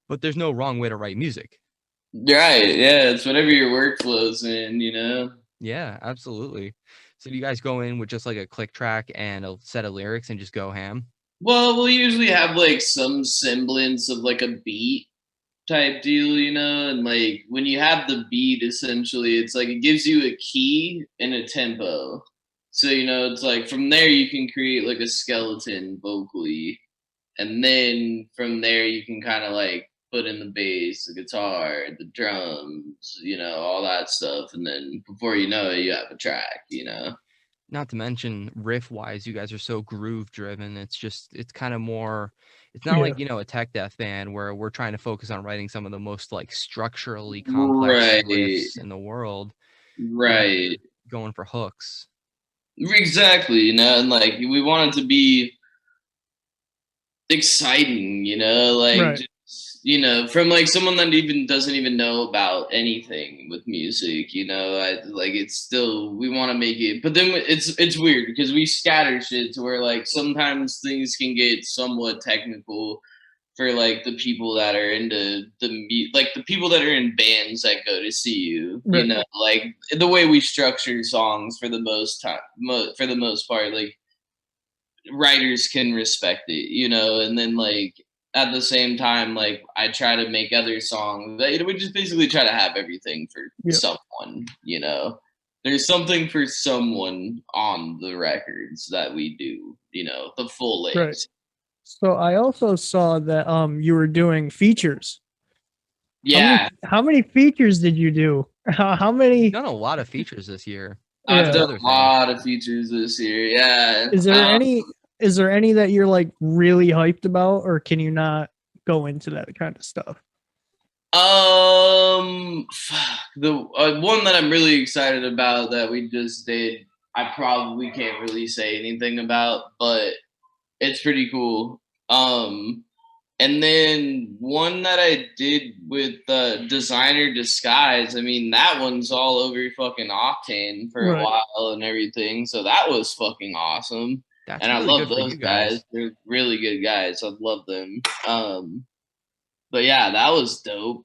But there's no wrong way to write music. Right. Yeah. It's whatever your workflow's in, you know? Yeah, absolutely. So do you guys go in with just like a click track and a set of lyrics and just go ham? Well, we'll usually have like some semblance of like a beat type deal, you know? And like when you have the beat, essentially, it's like it gives you a key and a tempo. So, you know, it's like from there you can create like a skeleton vocally. And then from there you can kind of like put in the bass, the guitar, the drums, you know, all that stuff. And then before you know it, you have a track, you know? Not to mention riff wise, you guys are so groove driven. It's kind of more, it's not like, you know, a tech death band where we're trying to focus on writing some of the most like structurally complex riffs in the world. Right. Going for hooks. Exactly. You know, and like we want it to be exciting, you know, like Right. just, you know, from like someone that even doesn't even know about anything with music, you know, it's still, we want to make it, but then it's weird because we scatter shit to where like sometimes things can get somewhat technical for like the people that are into like the people that are in bands that go to see you, Right. you know, like the way we structure songs for the most part, like writers can respect it, you know, and then like at the same time, like I try to make other songs that, you know, we just basically try to have everything for someone, you know, there's something for someone on the records that we do, you know, the full length. Right. So I also saw that you were doing features. Yeah. How many features did you do? How many? You've done a lot of features this year. I've done a lot of features this year. Yeah. Is there any that you're like really hyped about, or can you not go into that kind of stuff? The one that I'm really excited about that we just did, I probably can't really say anything about, but it's pretty cool. And then one that I did with Designer Disguise, I mean, that one's all over fucking Octane for a while and everything. So that was fucking awesome. That's and really I love good those for you guys. They're really good guys. I love them. But yeah, that was dope.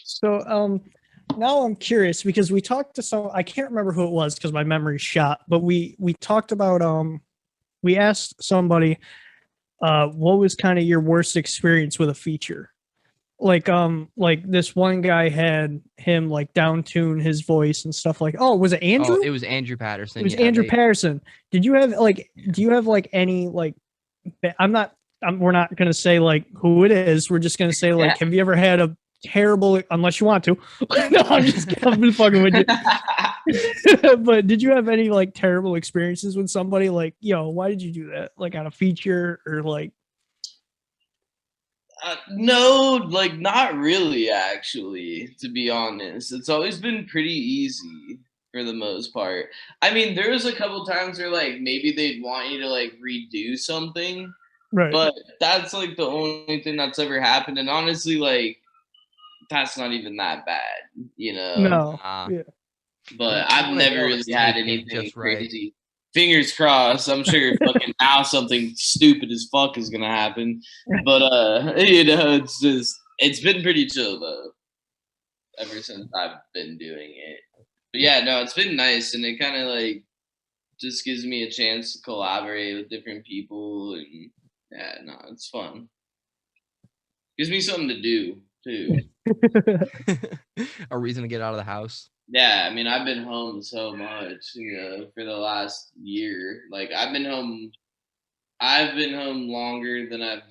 So now I'm curious because we talked to I can't remember who it was because my memory's shot, but we talked about we asked somebody what was kind of your worst experience with a feature? Like this one guy had him like down tune his voice and stuff like, oh, was it Andrew? Oh, it was Andrew Patterson. It was Andrew Patterson. Do you have any like, I'm not we're not going to say like who it is. We're just going to say like, have you ever had a terrible, unless you want to, no, I'm just kidding. I've been fucking with you. But did you have any like terrible experiences with somebody like, yo, why did you do that? Like on a feature or like? No, like not really actually, to be honest. It's always been pretty easy for the most part. I mean, there was a couple times where like maybe they'd want you to like redo something. Right. But that's like the only thing that's ever happened. And honestly, like that's not even that bad, you know. No. Yeah. But I've never really had anything crazy. Fingers crossed. I'm sure fucking now something stupid as fuck is gonna happen. But you know, it's been pretty chill though. Ever since I've been doing it. But yeah, no, it's been nice, and it kind of like just gives me a chance to collaborate with different people, and yeah, no, it's fun. Gives me something to do too. A reason to get out of the house. Yeah, I mean, I've been home so much, you know, for the last year. Like, I've been home longer than I've,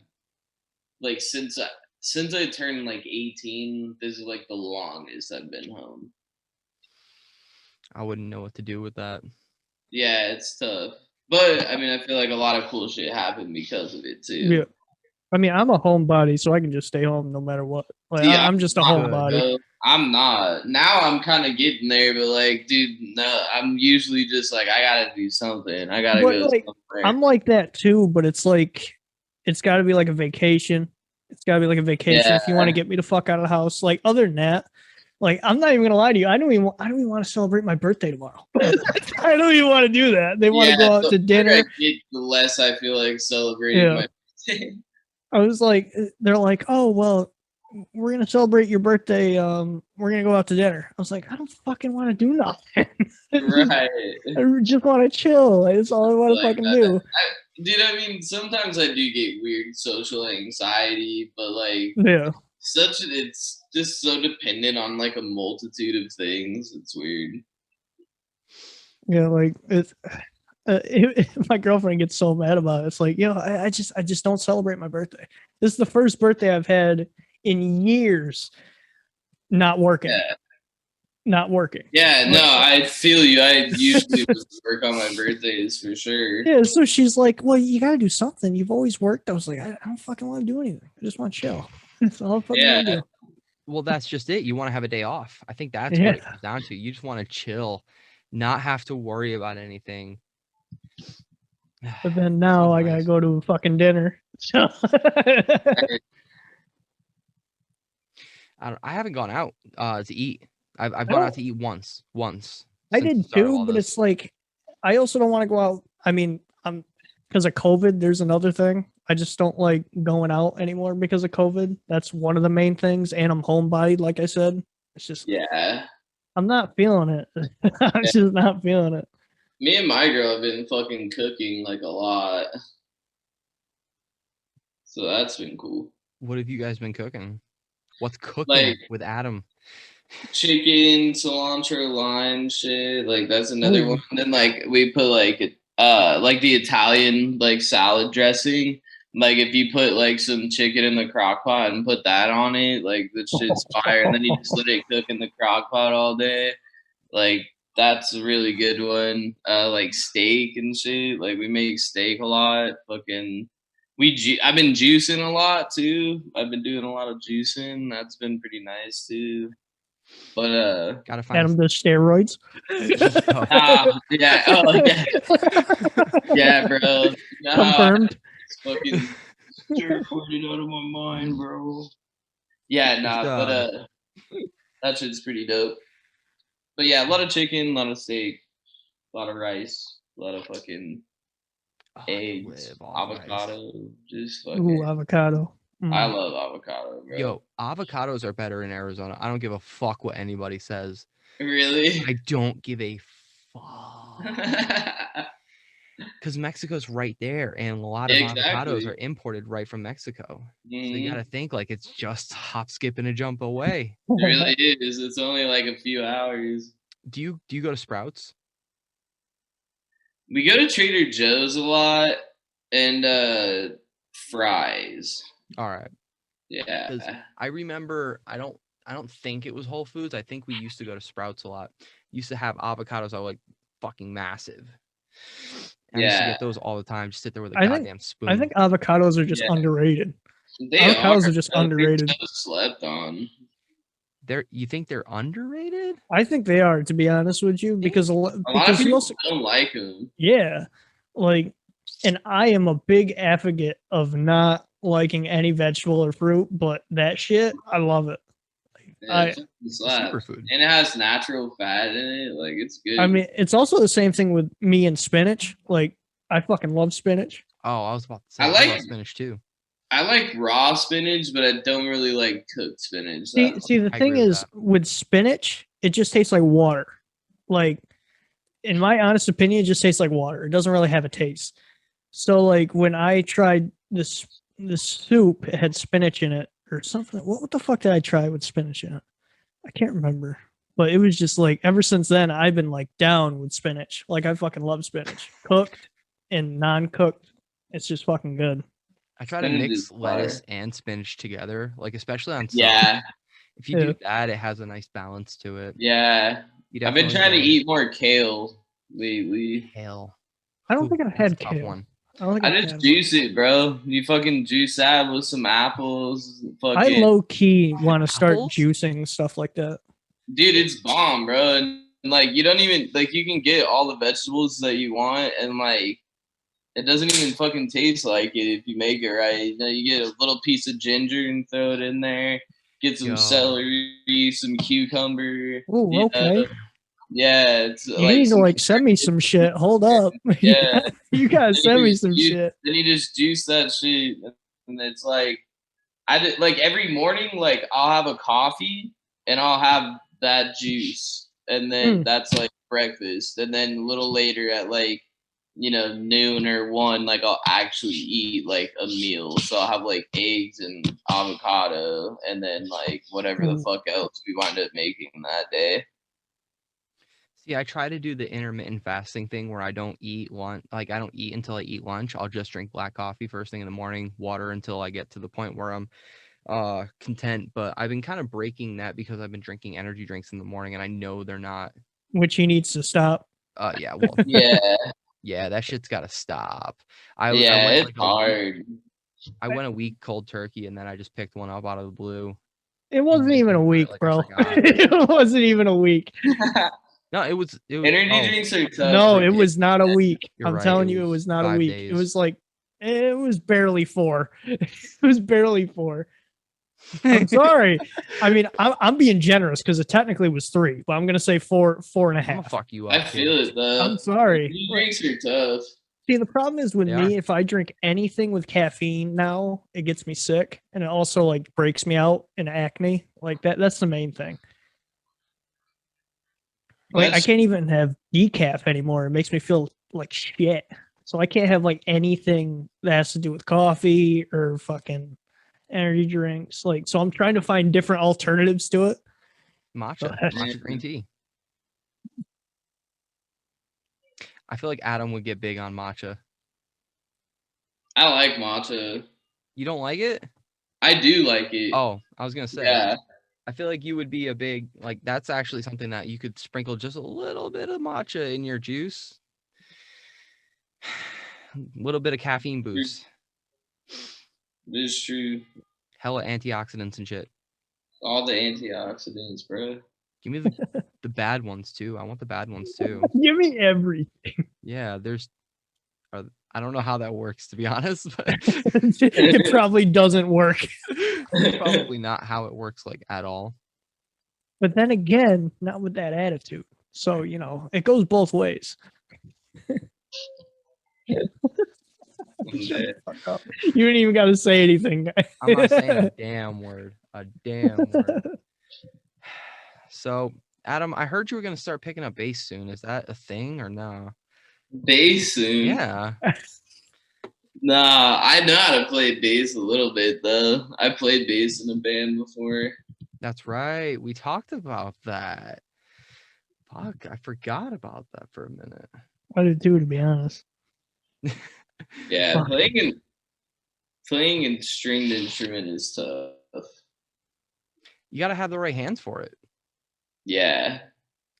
like, since I turned, like, 18, this is, like, the longest I've been home. I wouldn't know what to do with that. Yeah, it's tough. But, I mean, I feel like a lot of cool shit happened because of it, too. Yeah. I mean, I'm a homebody, so I can just stay home no matter what. Like, I'm just a homebody. I'm not. Now I'm kind of getting there, but like, dude, no, I'm usually just like, I gotta do something. I gotta go like, somewhere. I'm like that too, but it's like, it's got to be like a vacation. It's got to be like a vacation if you want to get me the fuck out of the house. Like, other than that, like, I'm not even gonna lie to you. I don't even want to celebrate my birthday tomorrow. I don't even want to do that. They want to go out to dinner. The less I feel like celebrating my birthday. I was like, they're like, oh, well, we're going to celebrate your birthday. We're going to go out to dinner. I was like, I don't fucking want to do nothing. Right. I just want to chill. That's all I want to fucking do. Dude, I mean, sometimes I do get weird social anxiety, but like, it's just so dependent on like a multitude of things. It's weird. Yeah, like my girlfriend gets so mad about it. It's like, I just don't celebrate my birthday. This is the first birthday I've had in years not working. Yeah, no, I feel you. I usually work on my birthdays for sure. Yeah, so she's like, well, you got to do something. You've always worked. I was like, I don't fucking want to do anything. I just want to chill. That's all I fucking want to do. Well, that's just it. You want to have a day off. I think that's what it comes down to. You just want to chill, not have to worry about anything. But then now I gotta go to a fucking dinner. So I haven't gone out to eat. I've gone out to eat once. I did too, but it's like I also don't want to go out. I mean, because of COVID. There's another thing. I just don't like going out anymore because of COVID. That's one of the main things. And I'm homebodied, like I said. It's just I'm not feeling it. I'm just not feeling it. Me and my girl have been fucking cooking like a lot. So that's been cool. What have you guys been cooking? What's cooking with Adam? Chicken, cilantro, lime shit. Like that's another one. And then like we put like the Italian like salad dressing. Like if you put like some chicken in the crock pot and put that on it, like the shit's fire. And then you just let it cook in the crock pot all day. Like that's a really good one. Like steak and shit. Like we make steak a lot. Fucking I've been juicing a lot too. I've been doing a lot of juicing. That's been pretty nice too. But gotta find Adam does steroids. Yeah. Oh yeah. Yeah, bro. Confirmed. Fucking recorded out of my mind, bro. Yeah, but that shit's pretty dope. But yeah, a lot of chicken, a lot of steak, a lot of rice, a lot of fucking eggs, avocado, just fucking. Ooh, avocado. I love avocado, bro. Yo, avocados are better in Arizona. I don't give a fuck what anybody says. Really? I don't give a fuck. Because Mexico's right there, and a lot of avocados are imported right from Mexico. Mm-hmm. So you got to think like it's just hop, skip, and a jump away. It really is. It's only like a few hours. Do you go to Sprouts? We go to Trader Joe's a lot, and fries. All right. Yeah. Because I remember, I don't think it was Whole Foods. I think we used to go to Sprouts a lot. Used to have avocados that were like fucking massive. And I used to get those all the time. Just sit there with a goddamn spoon. I think avocados are just underrated. Avocados are just underrated. Slept on. You think they're underrated? I think they are, to be honest with you, because a lot of people don't like them. Yeah, like, and I am a big advocate of not liking any vegetable or fruit, but that shit, I love it. It's superfood, and it has natural fat in it. Like, it's good. I mean, it's also the same thing with me and spinach. Like, I fucking love spinach. Oh, I was about to say, I love spinach too. I like raw spinach, but I don't really like cooked spinach. See, the thing is, with spinach, it just tastes like water. Like, in my honest opinion, it just tastes like water. It doesn't really have a taste. So, like, when I tried this soup, it had spinach in it or something. What the fuck did I try with spinach in it? I can't remember. But it was just like, ever since then, I've been like down with spinach. Like, I fucking love spinach. Cooked and non-cooked. It's just fucking good. I try to mix lettuce and spinach together, like especially on yeah. If you do that, it has a nice balance to it. Yeah, I've been trying to eat more kale lately. Kale. I don't think I've had kale. I just juice it, bro. You fucking juice that with some apples. I low key want to start juicing stuff like that. Dude, it's bomb, bro. And like, you don't even like, you can get all the vegetables that you want, and like, it doesn't even fucking taste like it if you make it right. You know, you get a little piece of ginger and throw it in there. Get some celery, some cucumber. Oh, okay. Yeah, it's you need to like send me some shit. Hold up. Yeah, you gotta send me some shit. Then you just juice that shit, and it's like, I did like every morning. Like, I'll have a coffee and I'll have that juice, and then that's like breakfast, and then a little later at like, you know, noon or 1, like, I'll actually eat like a meal. So I'll have like eggs and avocado, and then like whatever the fuck else we wind up making that day. See, I try to do the intermittent fasting thing where I don't eat lunch. Like, I don't eat until I eat lunch. I'll just drink black coffee first thing in the morning, water until I get to the point where I'm content. But I've been kind of breaking that because I've been drinking energy drinks in the morning, and I know they're not. Which he needs to stop. Yeah. Well, yeah, that shit's got to stop. It's like hard. I went a week cold turkey, and then I just picked one up out of the blue. It wasn't even a week, bro. It wasn't even a week. No, it was energy drinks are tough. No, it was not a week. I'm right, telling you, it was not a week. Days. It was like, it was barely 4. It was barely 4. I'm sorry. I mean, I'm being generous because it technically was 3, but I'm gonna say 4.5. I'm gonna fuck you up. I feel it though. I'm sorry. Energy drinks are tough. See, the problem is with me, if I drink anything with caffeine now, it gets me sick, and it also like breaks me out in acne. Like that's the main thing. Like, I can't even have decaf anymore. It makes me feel like shit. So I can't have like anything that has to do with coffee or fucking energy drinks. Like, so I'm trying to find different alternatives to it. Matcha green tea. I feel like Adam would get big on matcha. I like matcha. You don't like it? I do like it. Oh, I was gonna say. Yeah. I feel like you would be a big, like, that's actually something that you could sprinkle just a little bit of matcha in your juice. A little bit of caffeine boost. This is true. Hella antioxidants and shit. All the antioxidants, bro. Give me the bad ones too. I want the bad ones too. Give me everything. Yeah, I don't know how that works, to be honest, but it probably doesn't work. It's probably not how it works, like, at all. But then again, not with that attitude. So, you know, it goes both ways. You ain't even got to say anything. I'm not saying a damn word. A damn word. So, Adam, I heard you were going to start picking up bass soon. Is that a thing or no? Bass soon? Yeah. Nah, I know how to play bass a little bit, though. I played bass in a band before. That's right. We talked about that. Fuck, I forgot about that for a minute. I did too, to be honest. Yeah, playing Playing a stringed instrument is tough. You got to have the right hands for it. Yeah.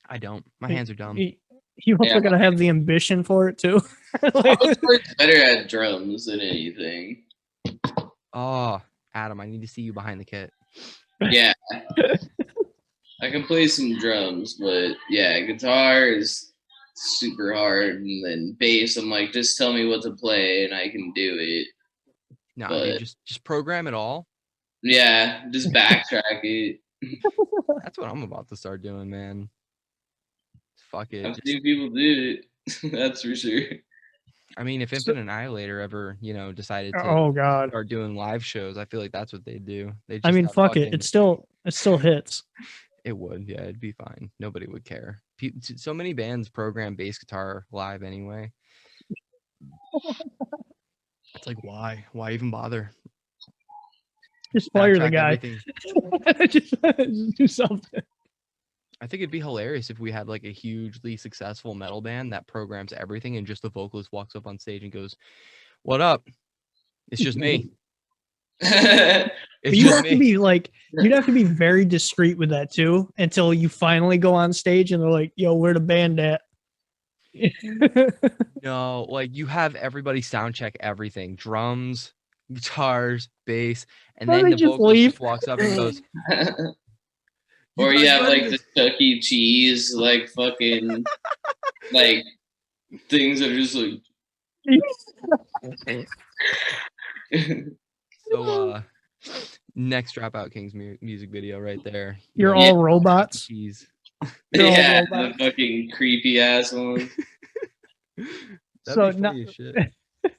I don't. My hands are dumb. You also got to have the ambition for it too. I was better at drums than anything. Oh, Adam, I need to see you behind the kit. Yeah. I can play some drums, but yeah, guitar is super hard, and then bass, I'm like, just tell me what to play and I can do it. No, dude, just program it all. Yeah, just backtrack it. That's what I'm about to start doing, man. Fuck it. I've seen people do it. That's for sure. I mean, if Infinite Annihilator ever, decided to start doing live shows, I feel like that's what they'd do. I mean, fuck it. It still hits. It would, yeah, it'd be fine. Nobody would care. So many bands program bass guitar live anyway. It's like, why? Why even bother? Just fire the guy. just do something. I think it'd be hilarious if we had like a hugely successful metal band that programs everything and just the vocalist walks up on stage and goes, "What up? It's just me." You'd have to be very discreet with that too until you finally go on stage and they're like, "Yo, where the band at?" No, like you have everybody sound check everything: drums, guitars, bass, and then the vocalist just walks up and goes. Or you have like the Chuck E. Cheese, like fucking, like things that are just like. So, next Dropout Kings music video right there. You're all robots. Cheese. Yeah, the fucking creepy ass one. So funny as shit.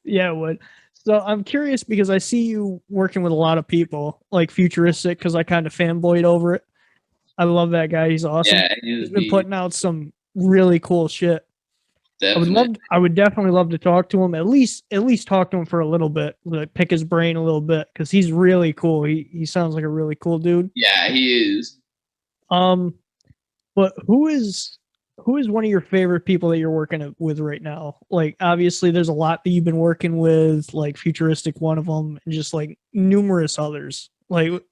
Yeah, it would. So I'm curious because I see you working with a lot of people like Futuristic because I kind of fanboyed over it. I love that guy. He's awesome. Yeah, he's been putting out some really cool shit. Definitely. I would definitely love to talk to him. At least talk to him for a little bit. Like pick his brain a little bit because he's really cool. He sounds like a really cool dude. Yeah, he is. But who is one of your favorite people that you're working with right now? Like obviously there's a lot that you've been working with, like Futuristic, one of them, and just like numerous others. Like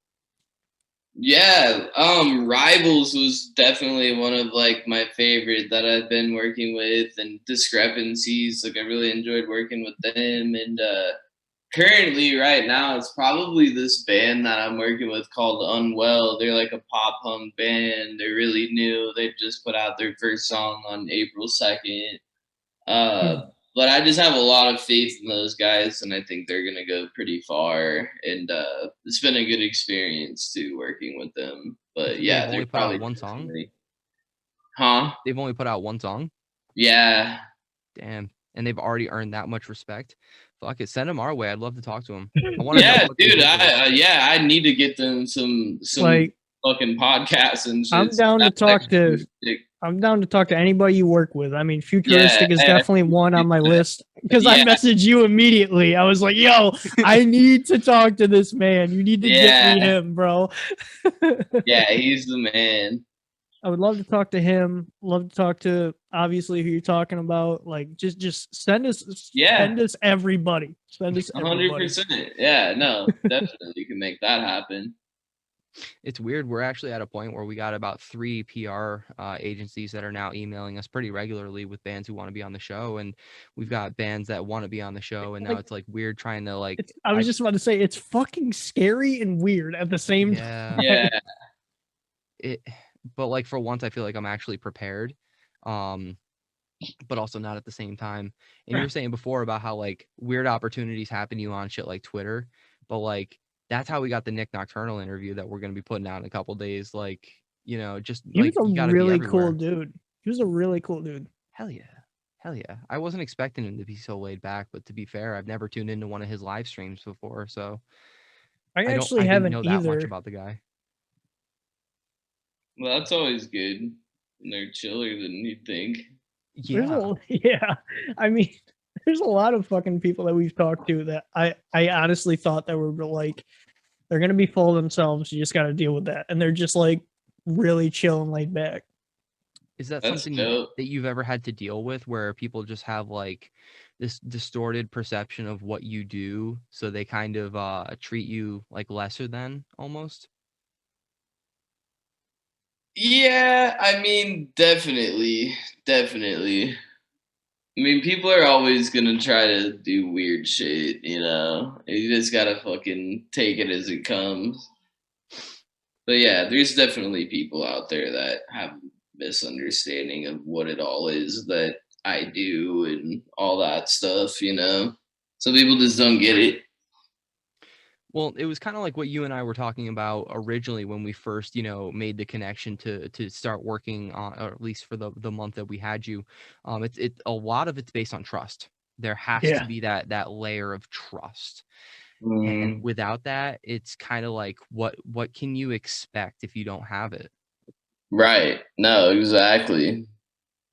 yeah, Rivals was definitely one of like my favorite that I've been working with, and Discrepancies, like I really enjoyed working with them. And currently right now it's probably this band that I'm working with called Unwell. They're like a pop punk band. They're really new. They just put out their first song on April 2nd. But I just have a lot of faith in those guys, and I think they're going to go pretty far. And it's been a good experience too working with them. But yeah, they've only put out one song. Huh? They've only put out one song. Yeah. Damn, and they've already earned that much respect. Fuck it, send them our way. I'd love to talk to them. Yeah, dude. I need to get them some like fucking podcasts and shit. I'm down to talk to anybody you work with. I mean, Futuristic is definitely one on my list because I messaged you immediately. I was like, yo, I need to talk to this man. You need to get me him, bro. Yeah, he's the man. I would love to talk to him. Love to talk to obviously who you're talking about. Like just send us everybody. Send us 100%. Yeah, no, definitely you can make that happen. It's weird. We're actually at a point where we got about 3 PR agencies that are now emailing us pretty regularly with bands who want to be on the show, and we've got bands that want to be on the show, and now it's like weird trying to like. I was just about to say it's fucking scary and weird at the same time. Yeah. But like for once, I feel like I'm actually prepared, but also not at the same time. And you were saying before about how like weird opportunities happen to you on shit like Twitter, but like. That's how we got the Nick Nocturnal interview that we're going to be putting out in a couple days. Like, just he was a really cool dude. He was a really cool dude. Hell yeah. I wasn't expecting him to be so laid back, but to be fair, I've never tuned into one of his live streams before. So I haven't know that much about the guy. Well, that's always good. And they're chiller than you'd think. Yeah. I mean, there's a lot of fucking people that we've talked to that I honestly thought that were like, they're going to be full of themselves. You just got to deal with that. And they're just like really chill and laid back. Is that something that you've ever had to deal with, where people just have like this distorted perception of what you do, so they kind of treat you like lesser than almost? Yeah, I mean, definitely. I mean, people are always gonna try to do weird shit, you know? You just gotta fucking take it as it comes. But yeah, there's definitely people out there that have misunderstanding of what it all is that I do and all that stuff, you know? Some people just don't get it. Well, it was kind of like what you and I were talking about originally when we first, made the connection to start working on, or at least for the month that we had you. It's a lot of it's based on trust. There has to be that layer of trust. And without that, it's kind of like what can you expect if you don't have it? Right. No, exactly.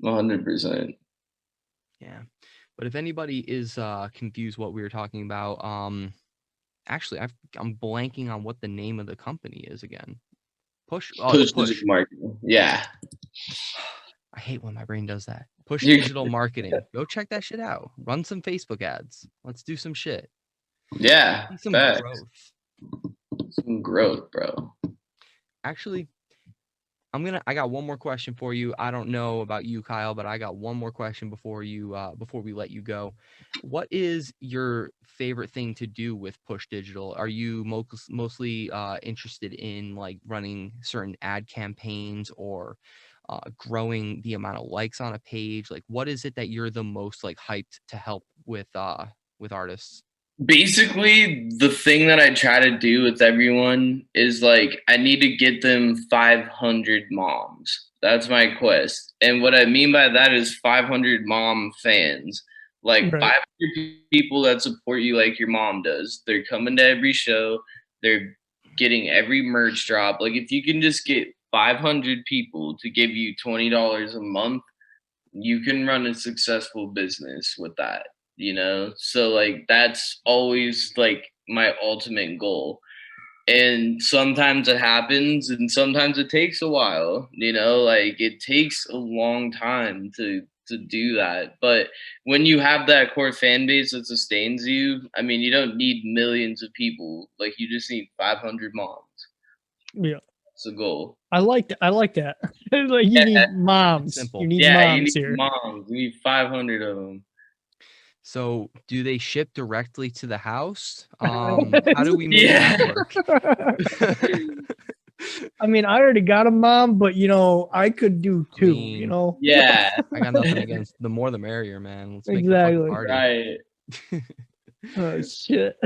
100%. Yeah. But if anybody is confused what we were talking about, actually, I'm blanking on what the name of the company is again. Push marketing. Yeah. I hate when my brain does that. Push digital marketing. Go check that shit out. Run some Facebook ads. Let's do some shit. Yeah. Some growth. Some growth, bro. Actually, I got one more question for you. I don't know about you, Kyle, but I got one more question before we let you go. What is your favorite thing to do with Push Digital? Are you mostly interested in like running certain ad campaigns or growing the amount of likes on a page? Like, what is it that you're the most like hyped to help with artists? Basically, the thing that I try to do with everyone is like I need to get them 500 moms. That's my quest. And what I mean by that is 500 mom fans. Like 500 people that support you like your mom does. They're coming to every show. They're getting every merch drop. Like if you can just get 500 people to give you $20 a month, you can run a successful business with that, you know? So like that's always like my ultimate goal. And sometimes it happens and sometimes it takes a while, you know, like it takes a long time to do that. But when you have that core fan base that sustains you, I mean, you don't need millions of people. Like you just need 500 moms. Yeah. It's a goal. I like that. Like you need moms. Simple. You need moms you need here. moms. You need 500 of them. So do they ship directly to the house? How do we make that work? I mean, I already got a mom, but I could do two, you know? Yeah. I got nothing against the more the merrier, man. Let's make exactly. the party. Right. Oh shit.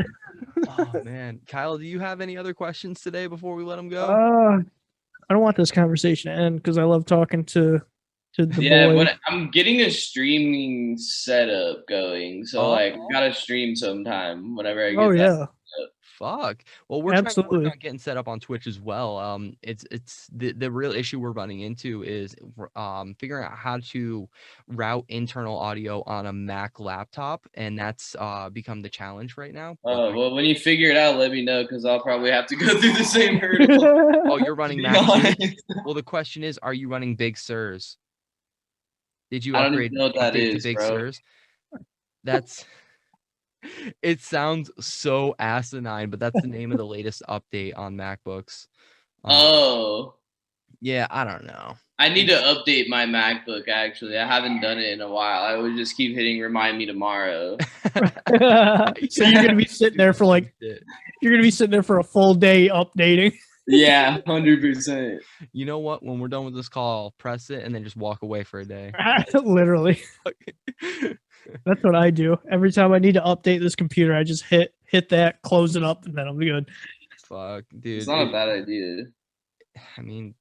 Oh man. Kyle, do you have any other questions today before we let him go? I don't want this conversation to end because I love talking to the boy. I'm getting a streaming setup going, so I gotta stream sometime whenever I get that. Fuck. Well, we're trying to work on getting set up on Twitch as well. It's the real issue we're running into is figuring out how to route internal audio on a Mac laptop, and that's become the challenge right now. Oh, well, when you figure it out, let me know because I'll probably have to go through the same hurdle. Oh, you're running Mac too? Well, the question is, are you running Big Sirs? Did you upgrade I don't even know what that is, to Big bro. Sirs? That's it sounds so asinine, but that's the name of the latest update on MacBooks. Yeah, I don't know. I need to update my MacBook, actually. I haven't done it in a while. I would just keep hitting remind me tomorrow. So you're going to be sitting there for a full day updating. Yeah, 100%. You know what? When we're done with this call, I'll press it and then just walk away for a day. Literally. That's what I do. Every time I need to update this computer, I just hit that, close it up, and then I'm good. Fuck, dude. It's not a bad idea. I mean,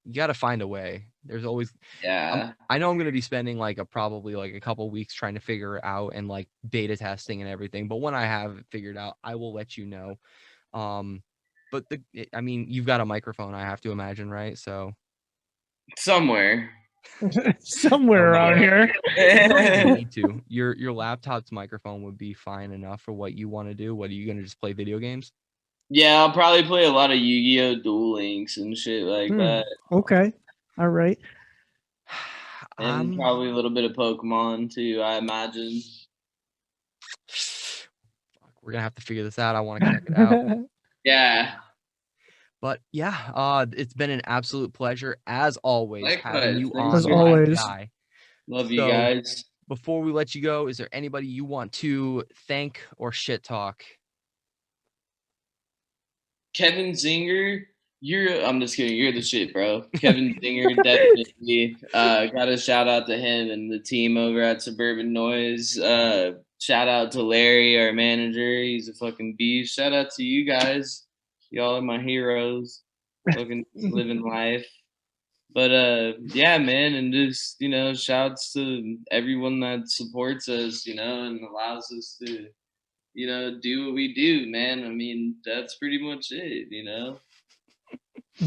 you got to find a way. There's always I know I'm going to be spending probably a couple weeks trying to figure it out and like beta testing and everything. But when I have it figured out, I will let you know. But you've got a microphone, I have to imagine, right? So somewhere around here. You need to. Your laptop's microphone would be fine enough for what you want to do. What are you gonna just play video games? Yeah, I'll probably play a lot of Yu-Gi-Oh! Duel Links and shit like that. Okay. All right. And probably a little bit of Pokemon too, I imagine. We're gonna have to figure this out. I want to check it out. Yeah. But yeah, it's been an absolute pleasure as always. Likewise, having you thanks. on. As always. Guy. Love you guys. Before we let you go, is there anybody you want to thank or shit talk? Kevin Zinger, I'm just kidding, you're the shit, bro. Kevin Zinger, definitely. Got a shout out to him and the team over at Suburban Noise. Shout out to Larry, our manager. He's a fucking beast. Shout out to you guys. Y'all are my heroes. Fucking living life. But yeah, man, and just, you know, shouts to everyone that supports us, you know, and allows us to, you know, do what we do, man. I mean, that's pretty much it, you know.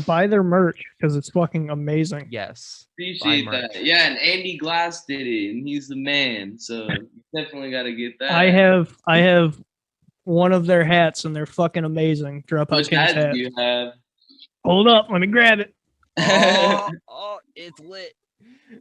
Buy their merch because it's fucking amazing. Yes. Appreciate that. Yeah, and Andy Glass did it, and he's the man. So you definitely got to get that. I have one of their hats, and they're fucking amazing. Dropout Kings hat. Do you have? Hold up, let me grab it. Oh, it's lit.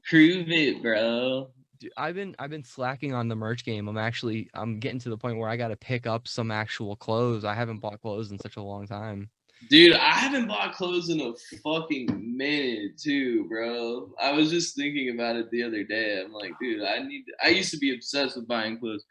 Prove it, bro. Dude, I've been slacking on the merch game. I'm getting to the point where I got to pick up some actual clothes. I haven't bought clothes in such a long time. Dude, I haven't bought clothes in a fucking minute too, bro. I was just thinking about it the other day. I'm like, dude, I used to be obsessed with buying clothes.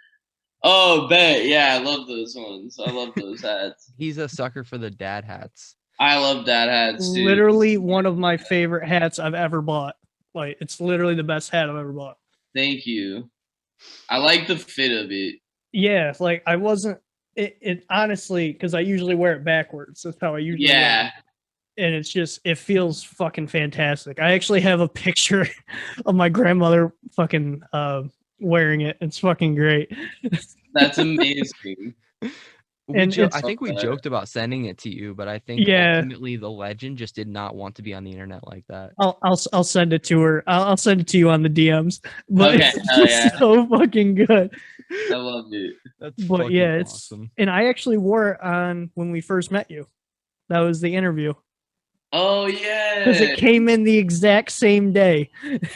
Oh, bet. Yeah, I love those ones. I love those hats. He's a sucker for the dad hats. I love dad hats, dude. Literally one of my favorite hats I've ever bought. Like, it's literally the best hat I've ever bought. Thank you. I like the fit of it. Yeah, like I wasn't it honestly, because I usually wear it backwards. That's how I usually wear it. And it's just, it feels fucking fantastic. I actually have a picture of my grandmother fucking wearing it. It's fucking great. That's amazing. I think we joked about sending it to you, but I think ultimately the legend just did not want to be on the internet like that. I'll send it to her. I'll send it to you on the DMs. But okay, it's just so fucking good. I love it. That's it's awesome. And I actually wore it on when we first met you. That was the interview. Oh yeah, because it came in the exact same day. Oh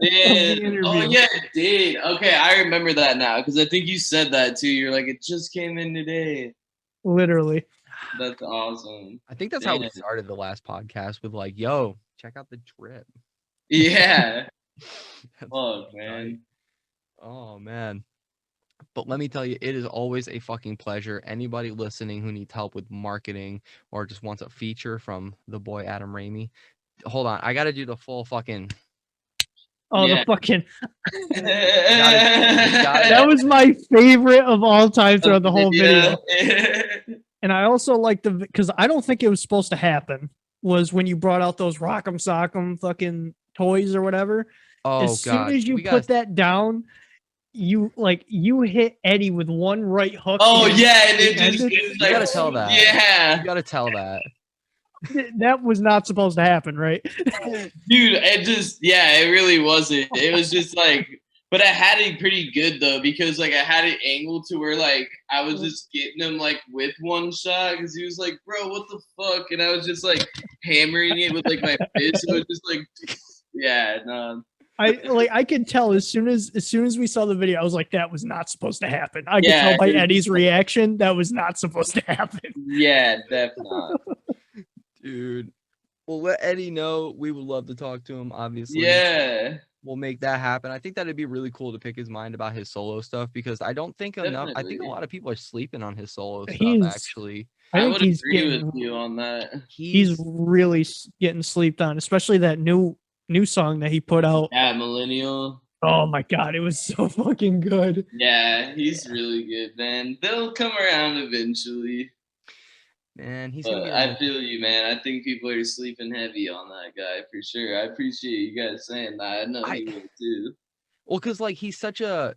yeah, it did. Okay, I remember that now because I think you said that too. You're like, it just came in today. Literally. That's awesome. I think that's how we started the last podcast with like, yo, check out the drip. Yeah. Fuck, man. Oh man. But let me tell you, it is always a fucking pleasure. Anybody listening who needs help with marketing or just wants a feature from the boy Adam Ramey, hold on, I gotta do the full fucking. Oh, the fucking. That was my favorite of all time throughout the whole video. And I also like because I don't think it was supposed to happen, was when you brought out those Rock'em Sock'em fucking toys or whatever. Oh, as soon as you put that down, you hit Eddie with one right hook. Oh yeah, and it just you gotta tell that. Yeah, you gotta tell that. That was not supposed to happen, right? Dude, it really wasn't. It was just like, but I had it pretty good though, because like I had it angled to where like I was just getting him like with one shot because he was like, bro, what the fuck? And I was just like hammering it with like my fist. So it was just like, yeah, no. I could tell as soon as we saw the video, I was like, that was not supposed to happen. I could tell by Eddie's reaction that was not supposed to happen. Yeah, definitely not. Dude. Well, let Eddie know. We would love to talk to him, obviously. Yeah. We'll make that happen. I think that'd be really cool to pick his mind about his solo stuff because I don't think enough. I think a lot of people are sleeping on his solo stuff, actually. I would agree with you on that. He's really getting sleeped on, especially that new song that he put out. Yeah, Millennial. Oh my god, it was so fucking good. Yeah, he's really good, man. They'll come around eventually. Man, I feel you, man. I think people are sleeping heavy on that guy for sure. I appreciate you guys saying that. I know he will too. Well, because like he's such a,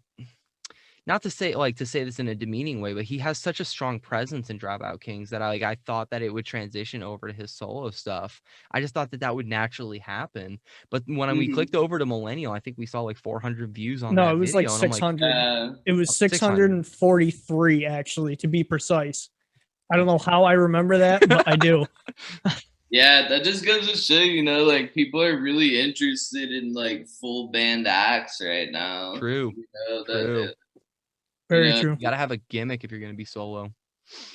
not to say this in a demeaning way, but he has such a strong presence in Dropout Kings that I thought that it would transition over to his solo stuff. I just thought that would naturally happen. But when we clicked over to Millennial, I think we saw like 400 views on that. No, it was like 600. It was 643 actually, to be precise. I don't know how I remember that, but I do. Yeah, that just goes to show, you know, like people are really interested in like full band acts right now. True. You know, True. Very true. You gotta have a gimmick if you're gonna be solo.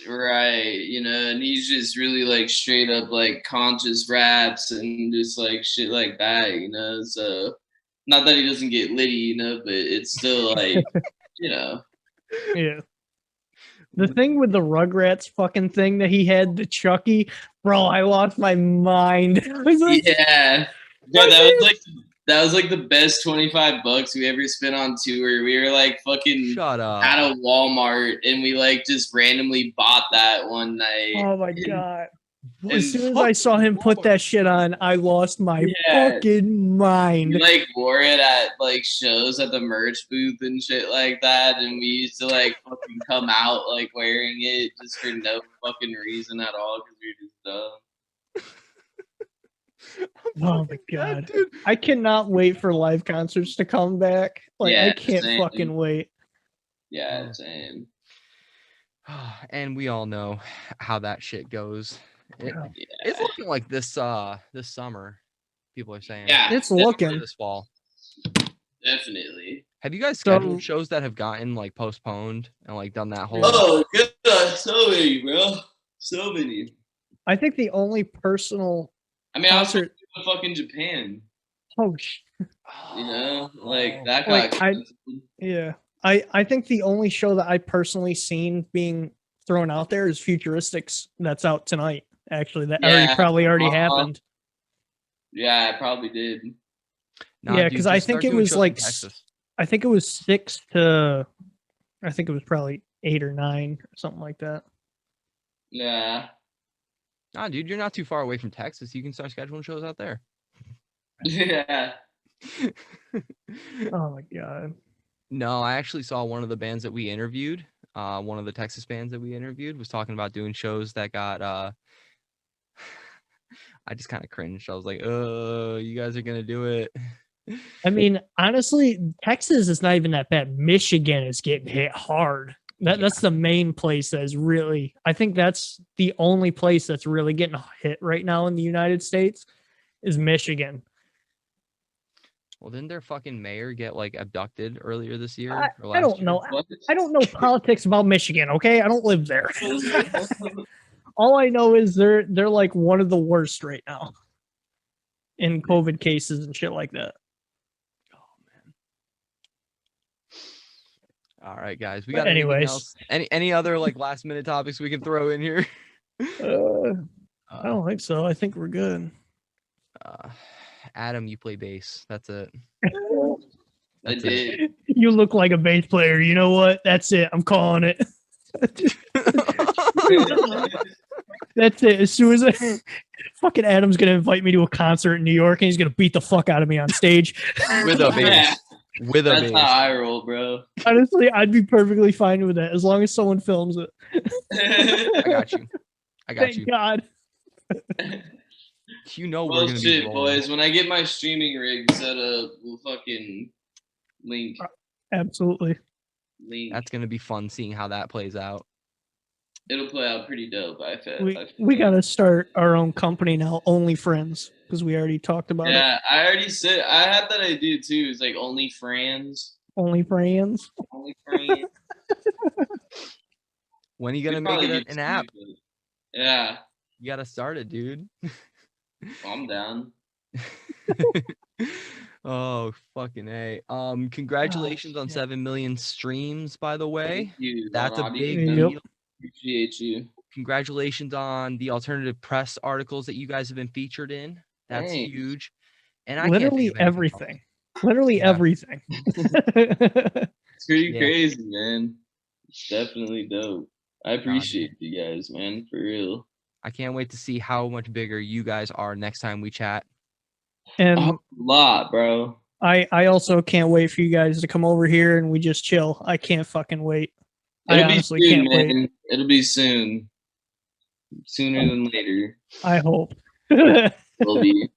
Right, you know, and he's just really like straight up like conscious raps and just like shit like that, you know. So not that he doesn't get litty, you know, but it's still like, you know. Yeah. The thing with the Rugrats fucking thing that he had, the Chucky, bro, I lost my mind. Like, yeah. Bro, that was like the best $25 we ever spent on tour. We were like fucking Shut up. at a Walmart and we like just randomly bought that one night. Oh my god. As soon as I saw him put that shit on, I lost my fucking mind. We like wore it at like shows at the merch booth and shit like that, and we used to like fucking come out like wearing it just for no fucking reason at all because we were just dumb. Oh my god, dude. I cannot wait for live concerts to come back. Like, yeah, I can't fucking wait. Yeah, same. And we all know how that shit goes. It's looking like this summer. People are saying. Yeah, it's looking this fall. Definitely. Have you guys scheduled shows that have gotten like postponed and like done that whole? Oh god, so many, bro. So many. I think the only personal. I mean, concert... I was fucking Japan. Oh shit. You know, like that got. I think the only show that I personally seen being thrown out there is Futuristics. That's out tonight. Actually, that probably already happened. Yeah, it probably did. Nah, yeah, because I think it was like, I think it was 6 to, I think it was probably 8 or 9 or something like that. Yeah. Nah, dude, you're not too far away from Texas. You can start scheduling shows out there. Yeah. Oh my god. No, I actually saw one of the bands that we interviewed. One of the Texas bands that we interviewed was talking about doing shows that got. I just kind of cringed. I was like, "Oh, you guys are gonna do it." I mean, honestly, Texas is not even that bad. Michigan is getting hit hard. That's the main place that is really. I think that's the only place that's really getting hit right now in the United States is Michigan. Well, didn't their fucking mayor get like abducted earlier this year? I don't know. I don't know politics about Michigan. Okay, I don't live there. All I know is they're like one of the worst right now in COVID cases and shit like that. Oh man. All right, guys. We got anyways. Else? Any other like last minute topics we can throw in here? I don't think so. I think we're good. Adam, you play bass. That's it. I did. You look like a bass player. You know what? That's it. I'm calling it. That's it. As soon as fucking Adam's gonna invite me to a concert in New York and he's gonna beat the fuck out of me on stage with a bass. With a bass. That's how I roll, bro. Honestly, I'd be perfectly fine with that as long as someone films it. I got you. Thank God. You know well, we're gonna shit, be boys. When I get my streaming rig set up, we'll fucking link. Absolutely. Link. That's gonna be fun seeing how that plays out. It'll play out pretty dope. We gotta start our own company now, Only Friends, because we already talked about it. Yeah, I already said I had that idea too. It's like Only Friends. Only Friends. Only Friends. When are you gonna make it an app? Yeah. You gotta start it, dude. I'm down. Oh, fucking A. Congratulations on 7 million streams, by the way. Thank you, that's Roddy. a big deal. Appreciate you. Congratulations on the alternative press articles that you guys have been featured in. That's huge. And I literally everything. Literally everything. It's pretty crazy, man. It's definitely dope. I appreciate you guys, man, for real. I can't wait to see how much bigger you guys are next time we chat. And a lot, bro. I also can't wait for you guys to come over here and we just chill. I can't fucking wait. I honestly can't wait. It'll be soon. Sooner than later. I hope. It'll be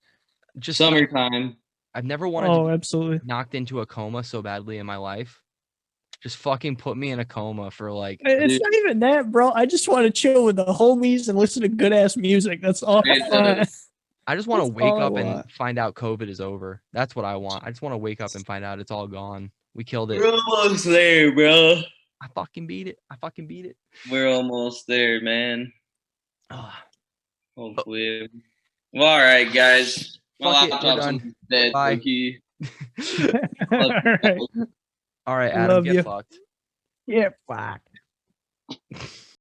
just summertime. I've never wanted to be knocked into a coma so badly in my life. Just fucking put me in a coma for like. It's not even that, bro. I just want to chill with the homies and listen to good ass music. That's all I want. I just want to wake up and find out COVID is over. That's what I want. I just want to wake up and find out it's all gone. We killed it. We're almost there, bro. I fucking beat it. We're almost there, man. Ah. Hopefully. Well, all right, guys. My laptop's dead. Bye. All right, Adam, get fucked. Yeah, fuck.